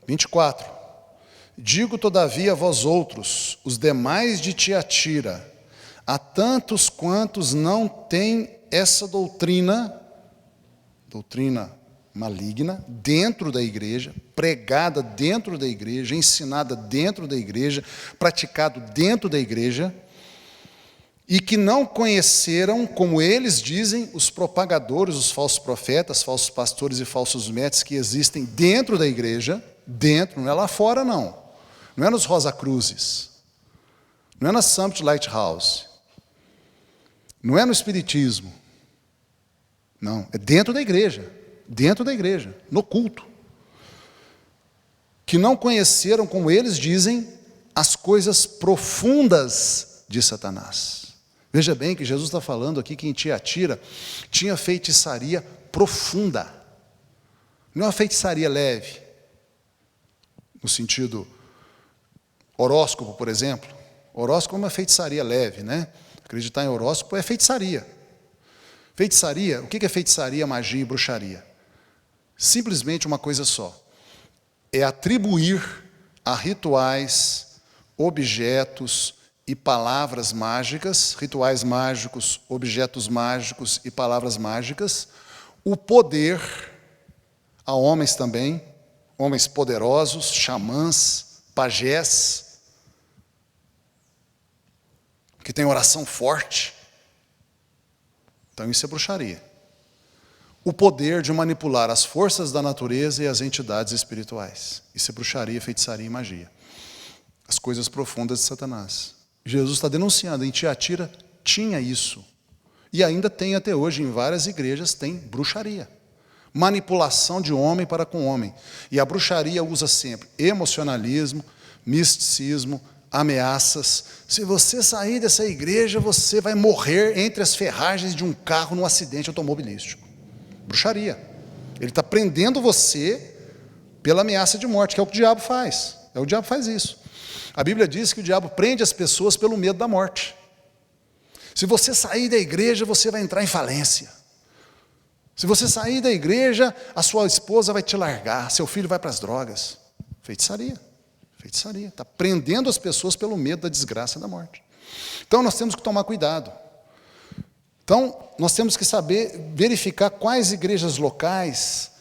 24. Digo todavia a vós outros, os demais de Tiatira, a tantos quantos não têm essa doutrina maligna, dentro da igreja, pregada dentro da igreja, ensinada dentro da igreja, praticado dentro da igreja, e que não conheceram, como eles dizem, os propagadores, os falsos profetas, falsos pastores e falsos mestres que existem dentro da igreja, dentro, não é lá fora não é nos Rosa Cruzes, não é na Summit Lighthouse, não é no Espiritismo, não, é dentro da igreja, no culto, que não conheceram, como eles dizem, as coisas profundas de Satanás. Veja bem que Jesus está falando aqui que em Tiatira tinha feitiçaria profunda. Não é uma feitiçaria leve, no sentido horóscopo, por exemplo. Horóscopo é uma feitiçaria leve, né? Acreditar em horóscopo é feitiçaria. Feitiçaria, o que é feitiçaria, magia e bruxaria? Simplesmente uma coisa só. É atribuir a rituais, objetos e palavras mágicas, rituais mágicos, objetos mágicos e palavras mágicas, o poder a homens também, homens poderosos, xamãs, pajés, que têm oração forte. Então isso é bruxaria. O poder de manipular as forças da natureza e as entidades espirituais. Isso é bruxaria, feitiçaria e magia. As coisas profundas de Satanás. Jesus está denunciando, em Tiatira tinha isso. E ainda tem até hoje, em várias igrejas, tem bruxaria. Manipulação de homem para com homem. E a bruxaria usa sempre emocionalismo, misticismo, ameaças. Se você sair dessa igreja, você vai morrer entre as ferragens de um carro num acidente automobilístico. Bruxaria. Ele está prendendo você pela ameaça de morte, que é o que o diabo faz. O diabo faz isso. A Bíblia diz que o diabo prende as pessoas pelo medo da morte. Se você sair da igreja, você vai entrar em falência. Se você sair da igreja, a sua esposa vai te largar, seu filho vai para as drogas. Feitiçaria. Feitiçaria. Está prendendo as pessoas pelo medo da desgraça da morte. Então nós temos que tomar cuidado. Então nós temos que saber verificar quais igrejas locais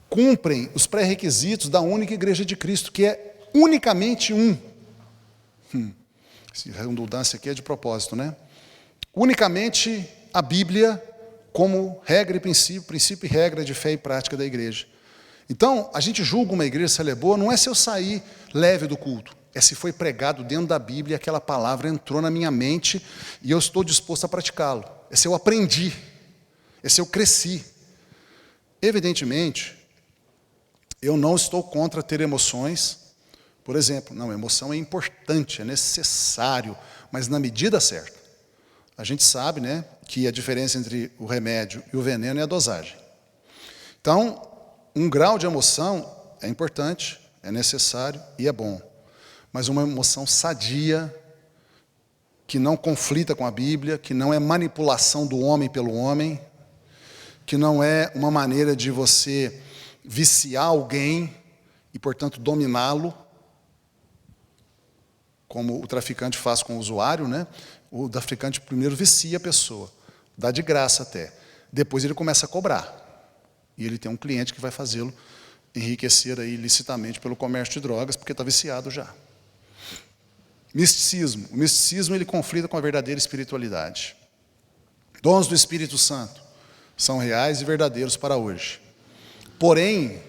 cumprem os pré-requisitos da única igreja de Cristo, que é unicamente um. Essa redundância aqui é de propósito, né? Unicamente a Bíblia como regra e princípio e regra de fé e prática da igreja. Então, a gente julga uma igreja se ela é boa, não é se eu sair leve do culto, é se foi pregado dentro da Bíblia e aquela palavra entrou na minha mente e eu estou disposto a praticá-lo. É se eu aprendi, é se eu cresci. Evidentemente, eu não estou contra ter emoções. Por exemplo, não, emoção é importante, é necessário, mas na medida certa. A gente sabe, né, que a diferença entre o remédio e o veneno é a dosagem. Então, um grau de emoção é importante, é necessário e é bom. Mas uma emoção sadia, que não conflita com a Bíblia, que não é manipulação do homem pelo homem, que não é uma maneira de você viciar alguém e, portanto, dominá-lo, como o traficante faz com o usuário, né? O traficante primeiro vicia a pessoa, dá de graça até. Depois ele começa a cobrar. E ele tem um cliente que vai fazê-lo enriquecer aí ilicitamente pelo comércio de drogas, porque está viciado já. Misticismo. O misticismo ele conflita com a verdadeira espiritualidade. Dons do Espírito Santo são reais e verdadeiros para hoje. Porém,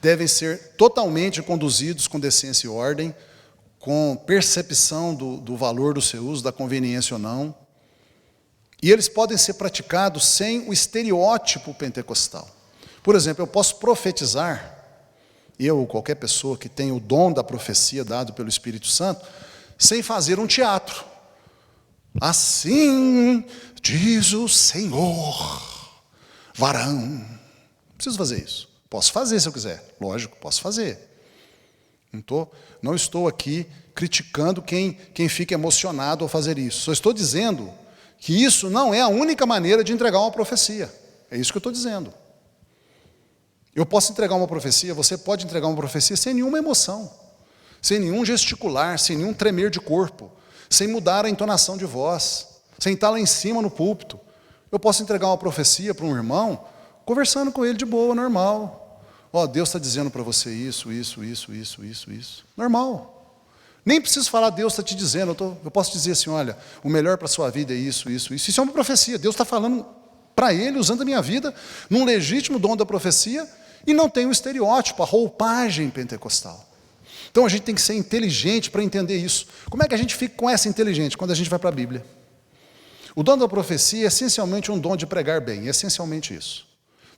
devem ser totalmente conduzidos com decência e ordem, com percepção do valor do seu uso, da conveniência ou não. E eles podem ser praticados sem o estereótipo pentecostal. Por exemplo, eu posso profetizar, eu ou qualquer pessoa que tenha o dom da profecia dado pelo Espírito Santo, sem fazer um teatro. Assim diz o Senhor, varão. Não preciso fazer isso. Posso fazer se eu quiser. Lógico, posso fazer. Não estou aqui criticando quem fica emocionado ao fazer isso. Só estou dizendo que isso não é a única maneira de entregar uma profecia. É isso que eu estou dizendo. Eu posso entregar uma profecia, você pode entregar uma profecia sem nenhuma emoção, sem nenhum gesticular, sem nenhum tremer de corpo, sem mudar a entonação de voz, sem estar lá em cima no púlpito. Eu posso entregar uma profecia para um irmão, conversando com ele de boa, normal. Deus está dizendo para você isso. Normal. Nem preciso falar, Deus está te dizendo. Eu posso dizer assim, olha, o melhor para a sua vida é isso. Isso é uma profecia. Deus está falando para ele, usando a minha vida, num legítimo dom da profecia, e não tem o estereótipo, a roupagem pentecostal. Então a gente tem que ser inteligente para entender isso. Como é que a gente fica com essa inteligente? Quando a gente vai para a Bíblia. O dom da profecia é essencialmente um dom de pregar bem, é essencialmente isso.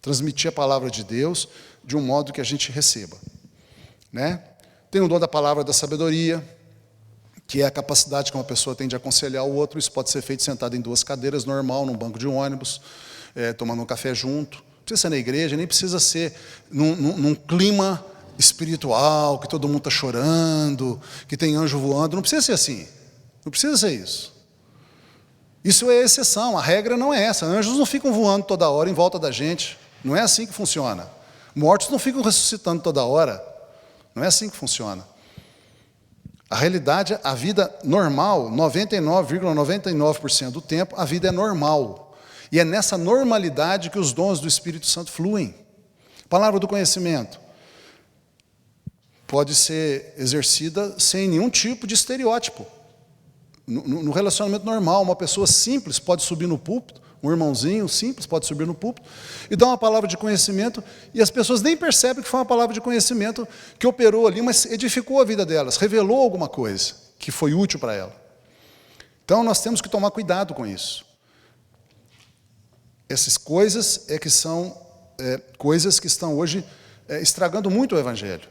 Transmitir a palavra de Deus de um modo que a gente receba. Né? Tem o dom da palavra da sabedoria, que é a capacidade que uma pessoa tem de aconselhar o outro. Isso pode ser feito sentado em 2 cadeiras, normal, num banco de ônibus, tomando um café junto. Não precisa ser na igreja, nem precisa ser num clima espiritual, que todo mundo está chorando, que tem anjo voando. Não precisa ser assim. Não precisa ser isso. Isso é exceção, a regra não é essa. Anjos não ficam voando toda hora em volta da gente. Não é assim que funciona. Mortos não ficam ressuscitando toda hora. Não é assim que funciona. A realidade, a vida normal, 99,99% do tempo, a vida é normal. E é nessa normalidade que os dons do Espírito Santo fluem. Palavra do conhecimento pode ser exercida sem nenhum tipo de estereótipo. No relacionamento normal, uma pessoa simples pode subir no púlpito, um irmãozinho simples pode subir no púlpito e dar uma palavra de conhecimento, e as pessoas nem percebem que foi uma palavra de conhecimento que operou ali, mas edificou a vida delas, revelou alguma coisa que foi útil para ela. Então nós temos que tomar cuidado com isso. Essas coisas que são coisas que estão hoje estragando muito o Evangelho,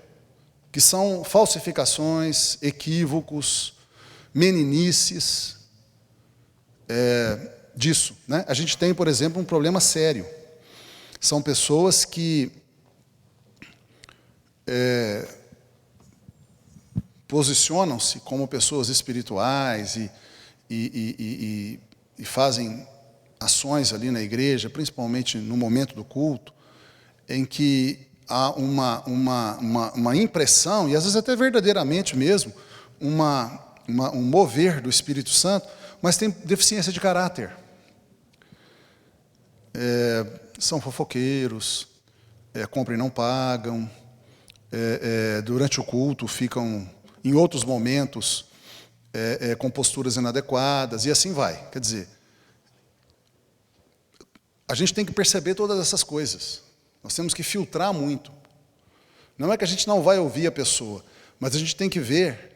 que são falsificações, equívocos, meninices, disso. Né? A gente tem, por exemplo, um problema sério. São pessoas que posicionam-se como pessoas espirituais e fazem ações ali na igreja, principalmente no momento do culto, em que há uma impressão, e às vezes até verdadeiramente mesmo, um mover do Espírito Santo, mas tem deficiência de caráter. São fofoqueiros, compram e não pagam, durante o culto ficam, em outros momentos, com posturas inadequadas, e assim vai. Quer dizer, a gente tem que perceber todas essas coisas. Nós temos que filtrar muito. Não é que a gente não vai ouvir a pessoa, mas a gente tem que ver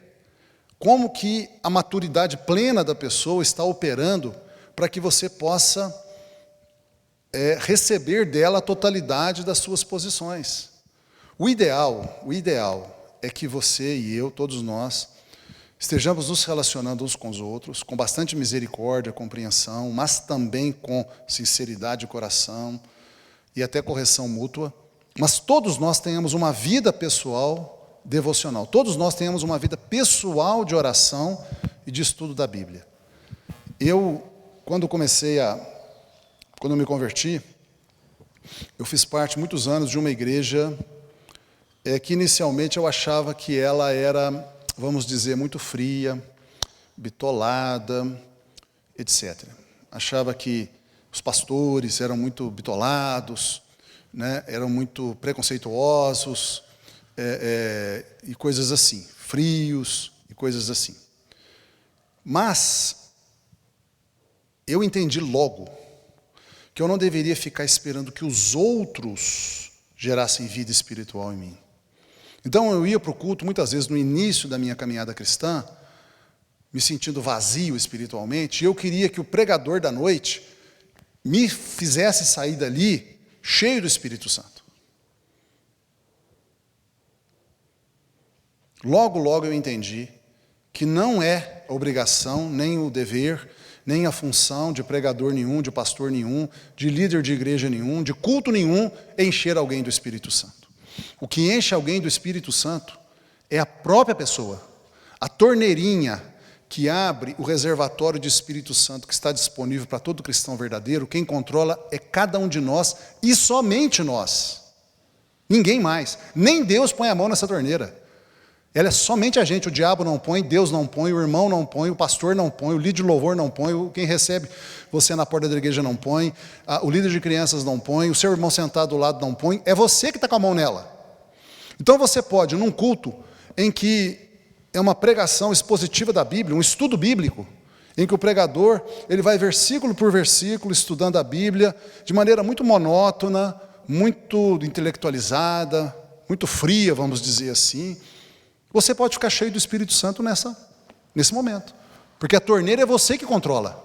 como que a maturidade plena da pessoa está operando para que você possa receber dela a totalidade das suas posições. O ideal é que você e eu, todos nós, estejamos nos relacionando uns com os outros, com bastante misericórdia, compreensão, mas também com sinceridade de coração e até correção mútua, Mas todos nós tenhamos uma vida pessoal devocional. Todos nós tenhamos uma vida pessoal de oração e de estudo da Bíblia. Eu, quando eu me converti, eu fiz parte, muitos anos, de uma igreja que inicialmente eu achava que ela era, vamos dizer, muito fria, bitolada, etc. Achava que os pastores eram muito bitolados, né, eram muito preconceituosos, e coisas assim, frios e coisas assim. Mas eu entendi logo que eu não deveria ficar esperando que os outros gerassem vida espiritual em mim. Então eu ia para o culto, muitas vezes no início da minha caminhada cristã, me sentindo vazio espiritualmente, e eu queria que o pregador da noite me fizesse sair dali cheio do Espírito Santo. Logo eu entendi que não é a obrigação, nem o dever, nem a função de pregador nenhum, de pastor nenhum, de líder de igreja nenhum, de culto nenhum, encher alguém do Espírito Santo. O que enche alguém do Espírito Santo é a própria pessoa, a torneirinha que abre o reservatório de Espírito Santo que está disponível para todo cristão verdadeiro. Quem controla é cada um de nós e somente nós. Ninguém mais. Nem Deus põe a mão nessa torneira. Ela é somente a gente. O diabo não põe, Deus não põe, o irmão não põe, o pastor não põe, o líder de louvor não põe, quem recebe você na porta da igreja não põe, o líder de crianças não põe, o seu irmão sentado do lado não põe. É você que está com a mão nela. Então você pode, num culto em que é uma pregação expositiva da Bíblia, um estudo bíblico, em que o pregador ele vai versículo por versículo estudando a Bíblia de maneira muito monótona, muito intelectualizada, muito fria, vamos dizer assim. Você pode ficar cheio do Espírito Santo nesse momento, porque a torneira é você que controla.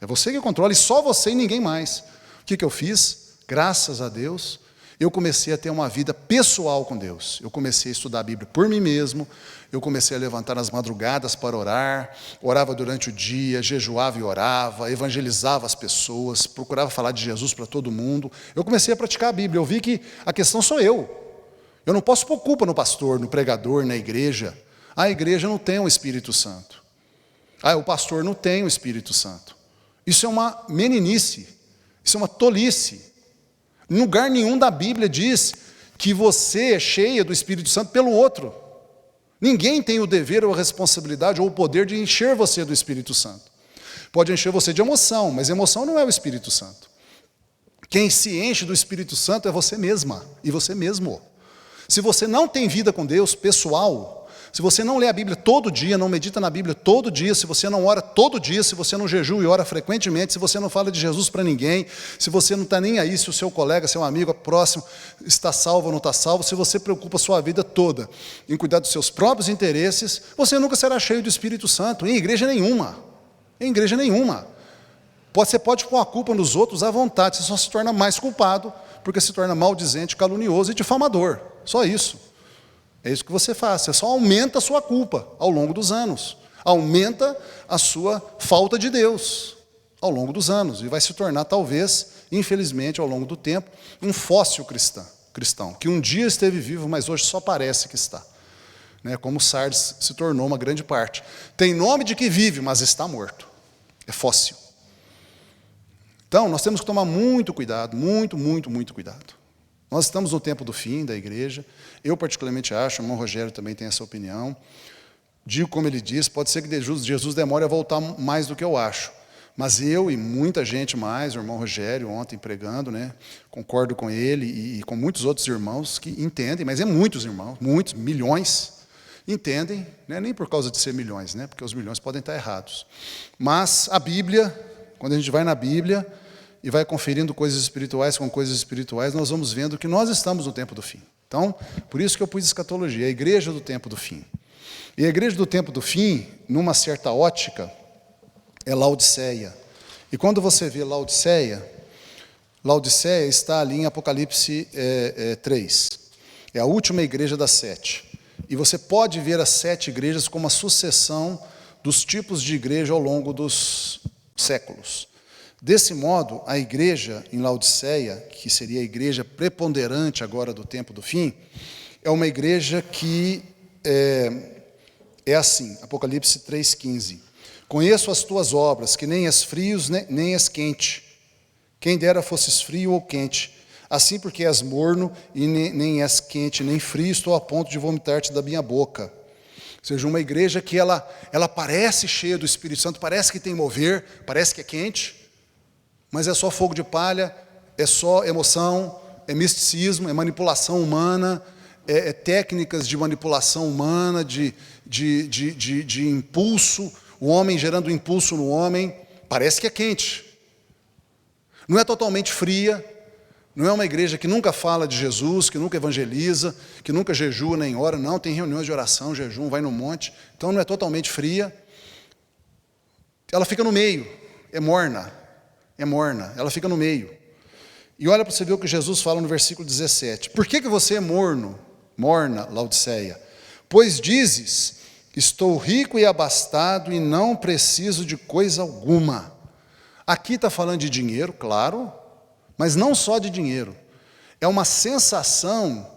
É você que controla e só você e ninguém mais. O que eu fiz? Graças a Deus, eu comecei a ter uma vida pessoal com Deus. Eu comecei a estudar a Bíblia por mim mesmo. Eu comecei a levantar nas madrugadas para orar. Orava durante o dia, jejuava e orava, evangelizava as pessoas, procurava falar de Jesus para todo mundo. Eu comecei a praticar a Bíblia. Eu vi que a questão sou eu. Eu não posso pôr culpa no pastor, no pregador, na igreja. A igreja não tem o Espírito Santo. O pastor não tem o Espírito Santo. Isso é uma meninice. Isso é uma tolice. Em lugar nenhum da Bíblia diz que você é cheia do Espírito Santo pelo outro. Ninguém tem o dever ou a responsabilidade ou o poder de encher você do Espírito Santo. Pode encher você de emoção, mas emoção não é o Espírito Santo. Quem se enche do Espírito Santo é você mesma e você mesmo. Se você não tem vida com Deus pessoal, se você não lê a Bíblia todo dia, não medita na Bíblia todo dia, se você não ora todo dia, se você não jejua e ora frequentemente, se você não fala de Jesus para ninguém, se você não está nem aí, se o seu colega, seu amigo próximo está salvo ou não está salvo, se você preocupa a sua vida toda em cuidar dos seus próprios interesses, você nunca será cheio do Espírito Santo, em igreja nenhuma. Em igreja nenhuma. Você pode pôr a culpa nos outros à vontade, você só se torna mais culpado, porque se torna maldizente, calunioso e difamador. Só isso. É isso que você faz, você só aumenta a sua culpa ao longo dos anos. Aumenta a sua falta de Deus ao longo dos anos. E vai se tornar, talvez, infelizmente, ao longo do tempo, um fóssil cristão, que um dia esteve vivo, mas hoje só parece que está. Como Sardes se tornou uma grande parte. Tem nome de que vive, mas está morto. É fóssil. Então, nós temos que tomar muito cuidado, muito cuidado. Nós estamos no tempo do fim da igreja. Eu particularmente acho, o irmão Rogério também tem essa opinião. Digo como ele diz, pode ser que Jesus demore a voltar mais do que eu acho. Mas eu e muita gente mais, o irmão Rogério ontem pregando, concordo com ele e com muitos outros irmãos que entendem, mas muitos irmãos, muitos, milhões, entendem, nem por causa de ser milhões, porque os milhões podem estar errados. Mas a Bíblia, quando a gente vai na Bíblia e vai conferindo coisas espirituais com coisas espirituais, nós vamos vendo que nós estamos no tempo do fim. Então, por isso que eu pus escatologia, a igreja do tempo do fim. E a igreja do tempo do fim, numa certa ótica, é Laodiceia. E quando você vê Laodiceia está ali em Apocalipse 3. É a última igreja das 7. E você pode ver as 7 igrejas como a sucessão dos tipos de igreja ao longo dos séculos. Desse modo, a igreja em Laodiceia, que seria a igreja preponderante agora do tempo do fim, é uma igreja que é assim, Apocalipse 3,15. Conheço as tuas obras, que nem és frio, nem és quente. Quem dera fosses frio ou quente. Assim porque és morno, e nem és quente, nem frio, estou a ponto de vomitar-te da minha boca. Ou seja, uma igreja que ela parece cheia do Espírito Santo, parece que tem mover, parece que é quente, mas é só fogo de palha, é só emoção, é misticismo, é manipulação humana, é técnicas de manipulação humana, de impulso, o homem gerando impulso no homem, parece que é quente. Não é totalmente fria, não é uma igreja que nunca fala de Jesus, que nunca evangeliza, que nunca jejua nem ora, não, tem reuniões de oração, jejum, vai no monte, então não é totalmente fria. Ela fica no meio, é morna, ela fica no meio. E olha para você ver o que Jesus fala no versículo 17. Por que você é morna, Laodiceia? Pois dizes, estou rico e abastado e não preciso de coisa alguma. Aqui está falando de dinheiro, claro, mas não só de dinheiro. É uma sensação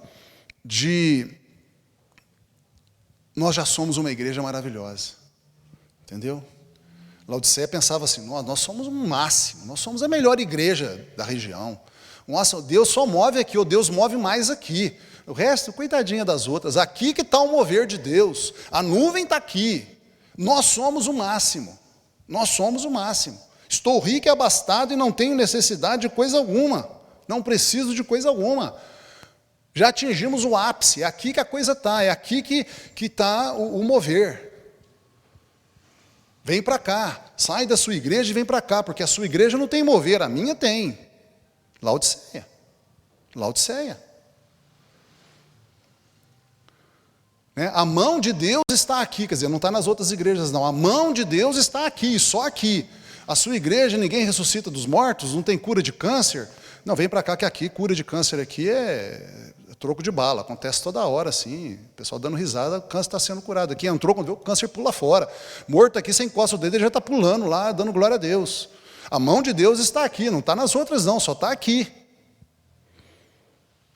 de nós já somos uma igreja maravilhosa. Entendeu? Laodiceia pensava assim, nós somos o máximo, nós somos a melhor igreja da região. Nossa, Deus só move aqui, ou Deus move mais aqui. O resto, coitadinha das outras. Aqui que está o mover de Deus. A nuvem está aqui. Nós somos o máximo. Nós somos o máximo. Estou rico e abastado e não tenho necessidade de coisa alguma. Não preciso de coisa alguma. Já atingimos o ápice. É aqui que a coisa está. É aqui que está o mover. Vem para cá. Sai da sua igreja e vem para cá. Porque a sua igreja não tem mover. A minha tem. Laodiceia. A mão de Deus está aqui, quer dizer, não está nas outras igrejas não, a mão de Deus está aqui, só aqui. A sua igreja, ninguém ressuscita dos mortos, não tem cura de câncer. Não, vem para cá que aqui, cura de câncer aqui é troco de bala, acontece toda hora, assim, o pessoal dando risada, o câncer está sendo curado. Aqui entrou, quando vê, o câncer pula fora. Morto aqui, você encosta o dedo, ele já está pulando lá, dando glória a Deus. A mão de Deus está aqui, não está nas outras não, só está aqui.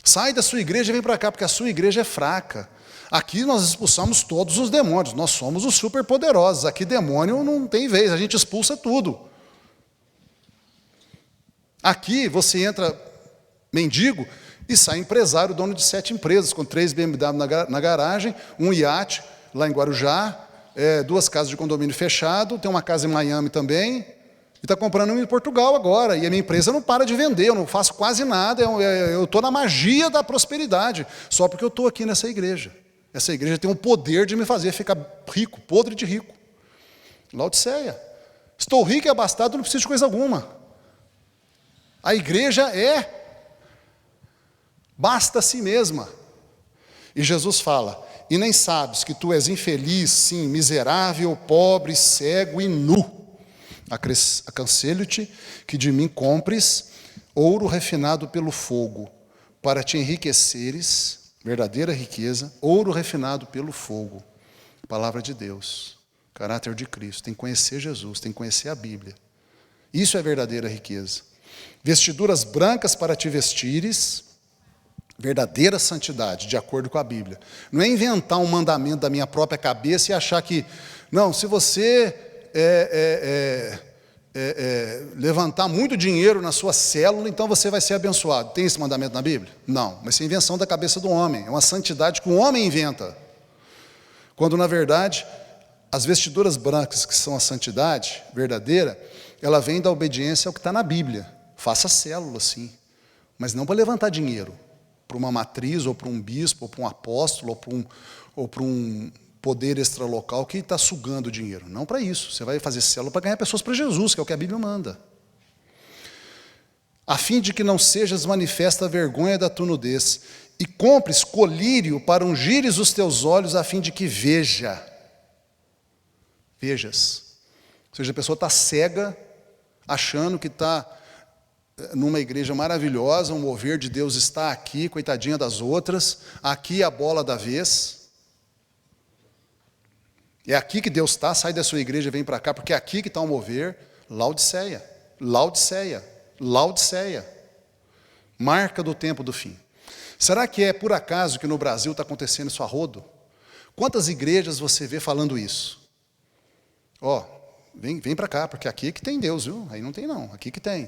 Sai da sua igreja e vem para cá, porque a sua igreja é fraca. Aqui nós expulsamos todos os demônios, nós somos os superpoderosos. Aqui demônio não tem vez, a gente expulsa tudo. Aqui você entra mendigo e sai empresário, dono de 7 empresas, com 3 BMW na garagem, um iate lá em Guarujá, 2 casas de condomínio fechado, tem uma casa em Miami também, e está comprando uma em Portugal agora, e a minha empresa não para de vender, eu não faço quase nada, eu estou na magia da prosperidade, só porque eu estou aqui nessa igreja. Essa igreja tem o poder de me fazer ficar rico, podre de rico. Laodiceia. Estou rico e abastado, não preciso de coisa alguma. A igreja basta a si mesma. E Jesus fala, e nem sabes que tu és infeliz, sim, miserável, pobre, cego e nu. Aconselho-te que de mim compres ouro refinado pelo fogo, para te enriqueceres, verdadeira riqueza, ouro refinado pelo fogo. Palavra de Deus, caráter de Cristo. Tem que conhecer Jesus, tem que conhecer a Bíblia. Isso é verdadeira riqueza. Vestiduras brancas para te vestires, verdadeira santidade, de acordo com a Bíblia. Não é inventar um mandamento da minha própria cabeça e achar que, não, se você levantar muito dinheiro na sua célula, então você vai ser abençoado. Tem esse mandamento na Bíblia? Não, mas é invenção da cabeça do homem, é uma santidade que o homem inventa. Quando, na verdade, as vestiduras brancas, que são a santidade verdadeira, ela vem da obediência ao que está na Bíblia. Faça célula, sim, mas não para levantar dinheiro, para uma matriz, ou para um bispo, ou para um apóstolo, ou para um poder extralocal que está sugando dinheiro. Não para isso. Você vai fazer célula para ganhar pessoas para Jesus, que é o que a Bíblia manda. A fim de que não sejas manifesta a vergonha da tua nudez, e compres colírio para ungires os teus olhos, a fim de que vejas. Ou seja, a pessoa está cega, achando que está numa igreja maravilhosa, o mover de Deus está aqui, coitadinha das outras, aqui é a bola da vez. É aqui que Deus está, sai da sua igreja e vem para cá, porque é aqui que está o mover. Laodiceia. Laodiceia. Laodiceia. Marca do tempo do fim. Será que é por acaso que no Brasil está acontecendo isso a rodo? Quantas igrejas você vê falando isso? Vem para cá, porque aqui que tem Deus, viu? Aí não tem não, aqui que tem.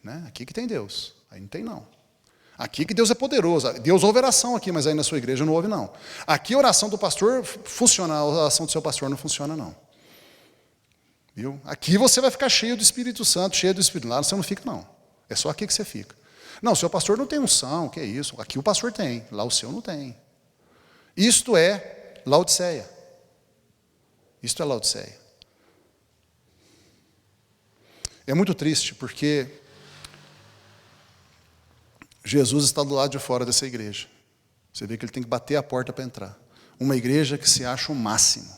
Né? Aqui que tem Deus, aí não tem não. Aqui que Deus é poderoso. Deus ouve oração aqui, mas aí na sua igreja não ouve não. Aqui a oração do pastor funciona, a oração do seu pastor não funciona não. Viu? Aqui você vai ficar cheio do Espírito Santo, cheio do Espírito. Lá você não fica não. É só aqui que você fica. Não, seu pastor não tem unção, que é isso? Aqui o pastor tem, lá o seu não tem. Isto é Laodiceia. Isto é Laodiceia. É muito triste porque Jesus está do lado de fora dessa igreja. Você vê que ele tem que bater a porta para entrar. Uma igreja que se acha o máximo.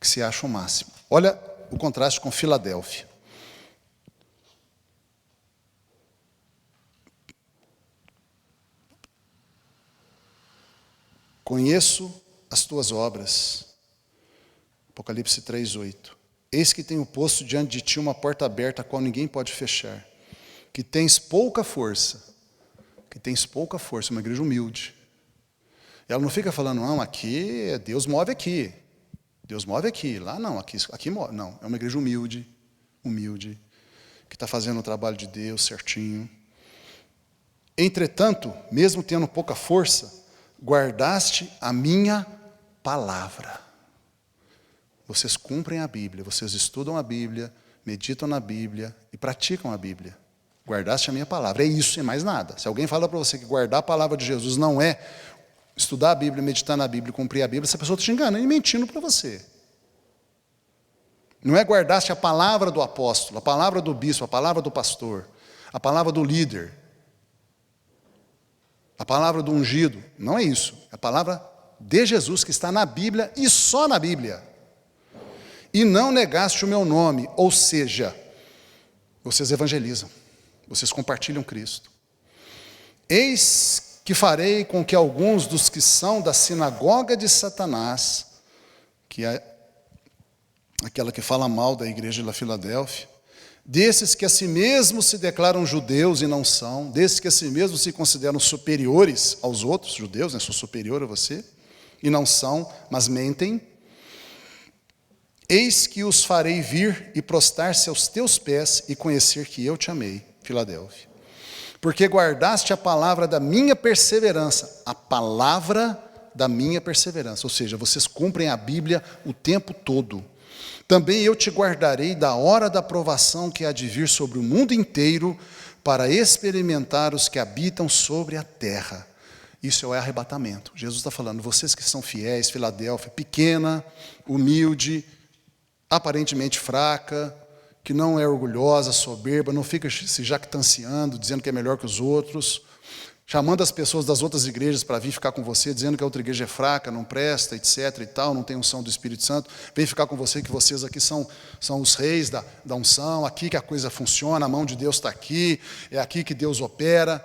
Que se acha o máximo. Olha o contraste com Filadélfia. Conheço as tuas obras. Apocalipse 3:8. Eis que tenho posto diante de ti uma porta aberta, a qual ninguém pode fechar. Que tens pouca força. Que tens pouca força, uma igreja humilde. Ela não fica falando, não, aqui, Deus move aqui. Deus move aqui. Lá não, aqui move. Não, é uma igreja humilde, que está fazendo o trabalho de Deus certinho. Entretanto, mesmo tendo pouca força, guardaste a minha palavra. Vocês cumprem a Bíblia, vocês estudam a Bíblia, meditam na Bíblia e praticam a Bíblia. Guardaste a minha palavra, é isso e mais nada. Se alguém fala para você que guardar a palavra de Jesus não é estudar a Bíblia, meditar na Bíblia e cumprir a Bíblia, essa pessoa está te enganando e mentindo para você. Não é guardaste a palavra do apóstolo, a palavra do bispo, a palavra do pastor, a palavra do líder, a palavra do ungido. Não é isso. É a palavra de Jesus que está na Bíblia e só na Bíblia. E não negaste o meu nome, ou seja, vocês evangelizam, vocês compartilham Cristo. Eis que farei com que alguns dos que são da sinagoga de Satanás, que é aquela que fala mal da igreja da Filadélfia, desses que a si mesmos se declaram judeus e não são, desses que a si mesmos se consideram superiores aos outros, judeus, né, sou superior a você, e não são, mas mentem, eis que os farei vir e prostrar-se aos teus pés e conhecer que eu te amei, Filadélfia. Porque guardaste a palavra da minha perseverança, a palavra da minha perseverança, ou seja, vocês cumprem a Bíblia o tempo todo. Também eu te guardarei da hora da provação que há de vir sobre o mundo inteiro, para experimentar os que habitam sobre a terra. Isso é o arrebatamento. Jesus está falando, vocês que são fiéis, Filadélfia, pequena, humilde, aparentemente fraca, que não é orgulhosa, soberba, não fica se jactanciando, dizendo que é melhor que os outros, chamando as pessoas das outras igrejas para vir ficar com você, dizendo que a outra igreja é fraca, não presta, etc. e tal, não tem unção do Espírito Santo, vem ficar com você, que vocês aqui são os reis da unção, aqui que a coisa funciona, a mão de Deus está aqui, é aqui que Deus opera.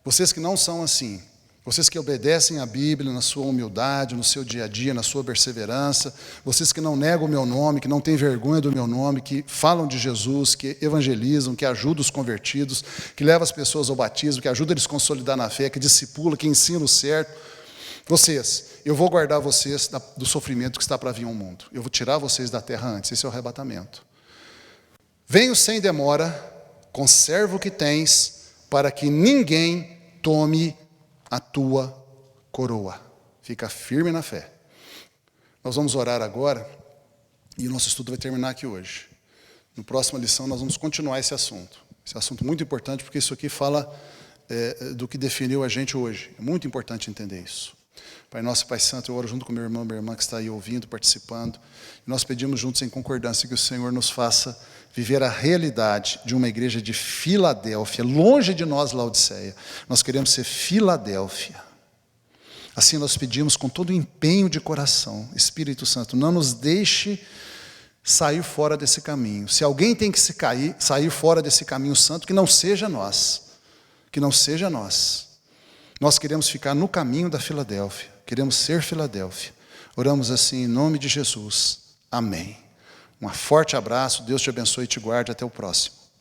Vocês que não são assim, vocês que obedecem à Bíblia na sua humildade, no seu dia a dia, na sua perseverança, vocês que não negam o meu nome, que não têm vergonha do meu nome, que falam de Jesus, que evangelizam, que ajudam os convertidos, que levam as pessoas ao batismo, que ajudam eles a consolidar na fé, que discipula, que ensina o certo. Vocês, eu vou guardar vocês do sofrimento que está para vir ao mundo. Eu vou tirar vocês da terra antes, esse é o arrebatamento. Venho sem demora, conserva o que tens, para que ninguém tome a tua coroa. Fica firme na fé. Nós vamos orar agora e o nosso estudo vai terminar aqui hoje. Na próxima lição nós vamos continuar esse assunto. Esse assunto muito importante porque isso aqui fala do que definiu a gente hoje. É muito importante entender isso. Pai nosso, Pai Santo, eu oro junto com meu irmão, minha irmã que está aí ouvindo, participando. E nós pedimos juntos em concordância que o Senhor nos faça viver a realidade de uma igreja de Filadélfia, longe de nós, Laodiceia. Nós queremos ser Filadélfia. Assim nós pedimos com todo o empenho de coração, Espírito Santo, não nos deixe sair fora desse caminho. Se alguém tem que sair fora desse caminho santo, que não seja nós. Que não seja nós. Nós queremos ficar no caminho da Filadélfia. Queremos ser Filadélfia. Oramos assim em nome de Jesus. Amém. Um forte abraço, Deus te abençoe e te guarde. Até o próximo.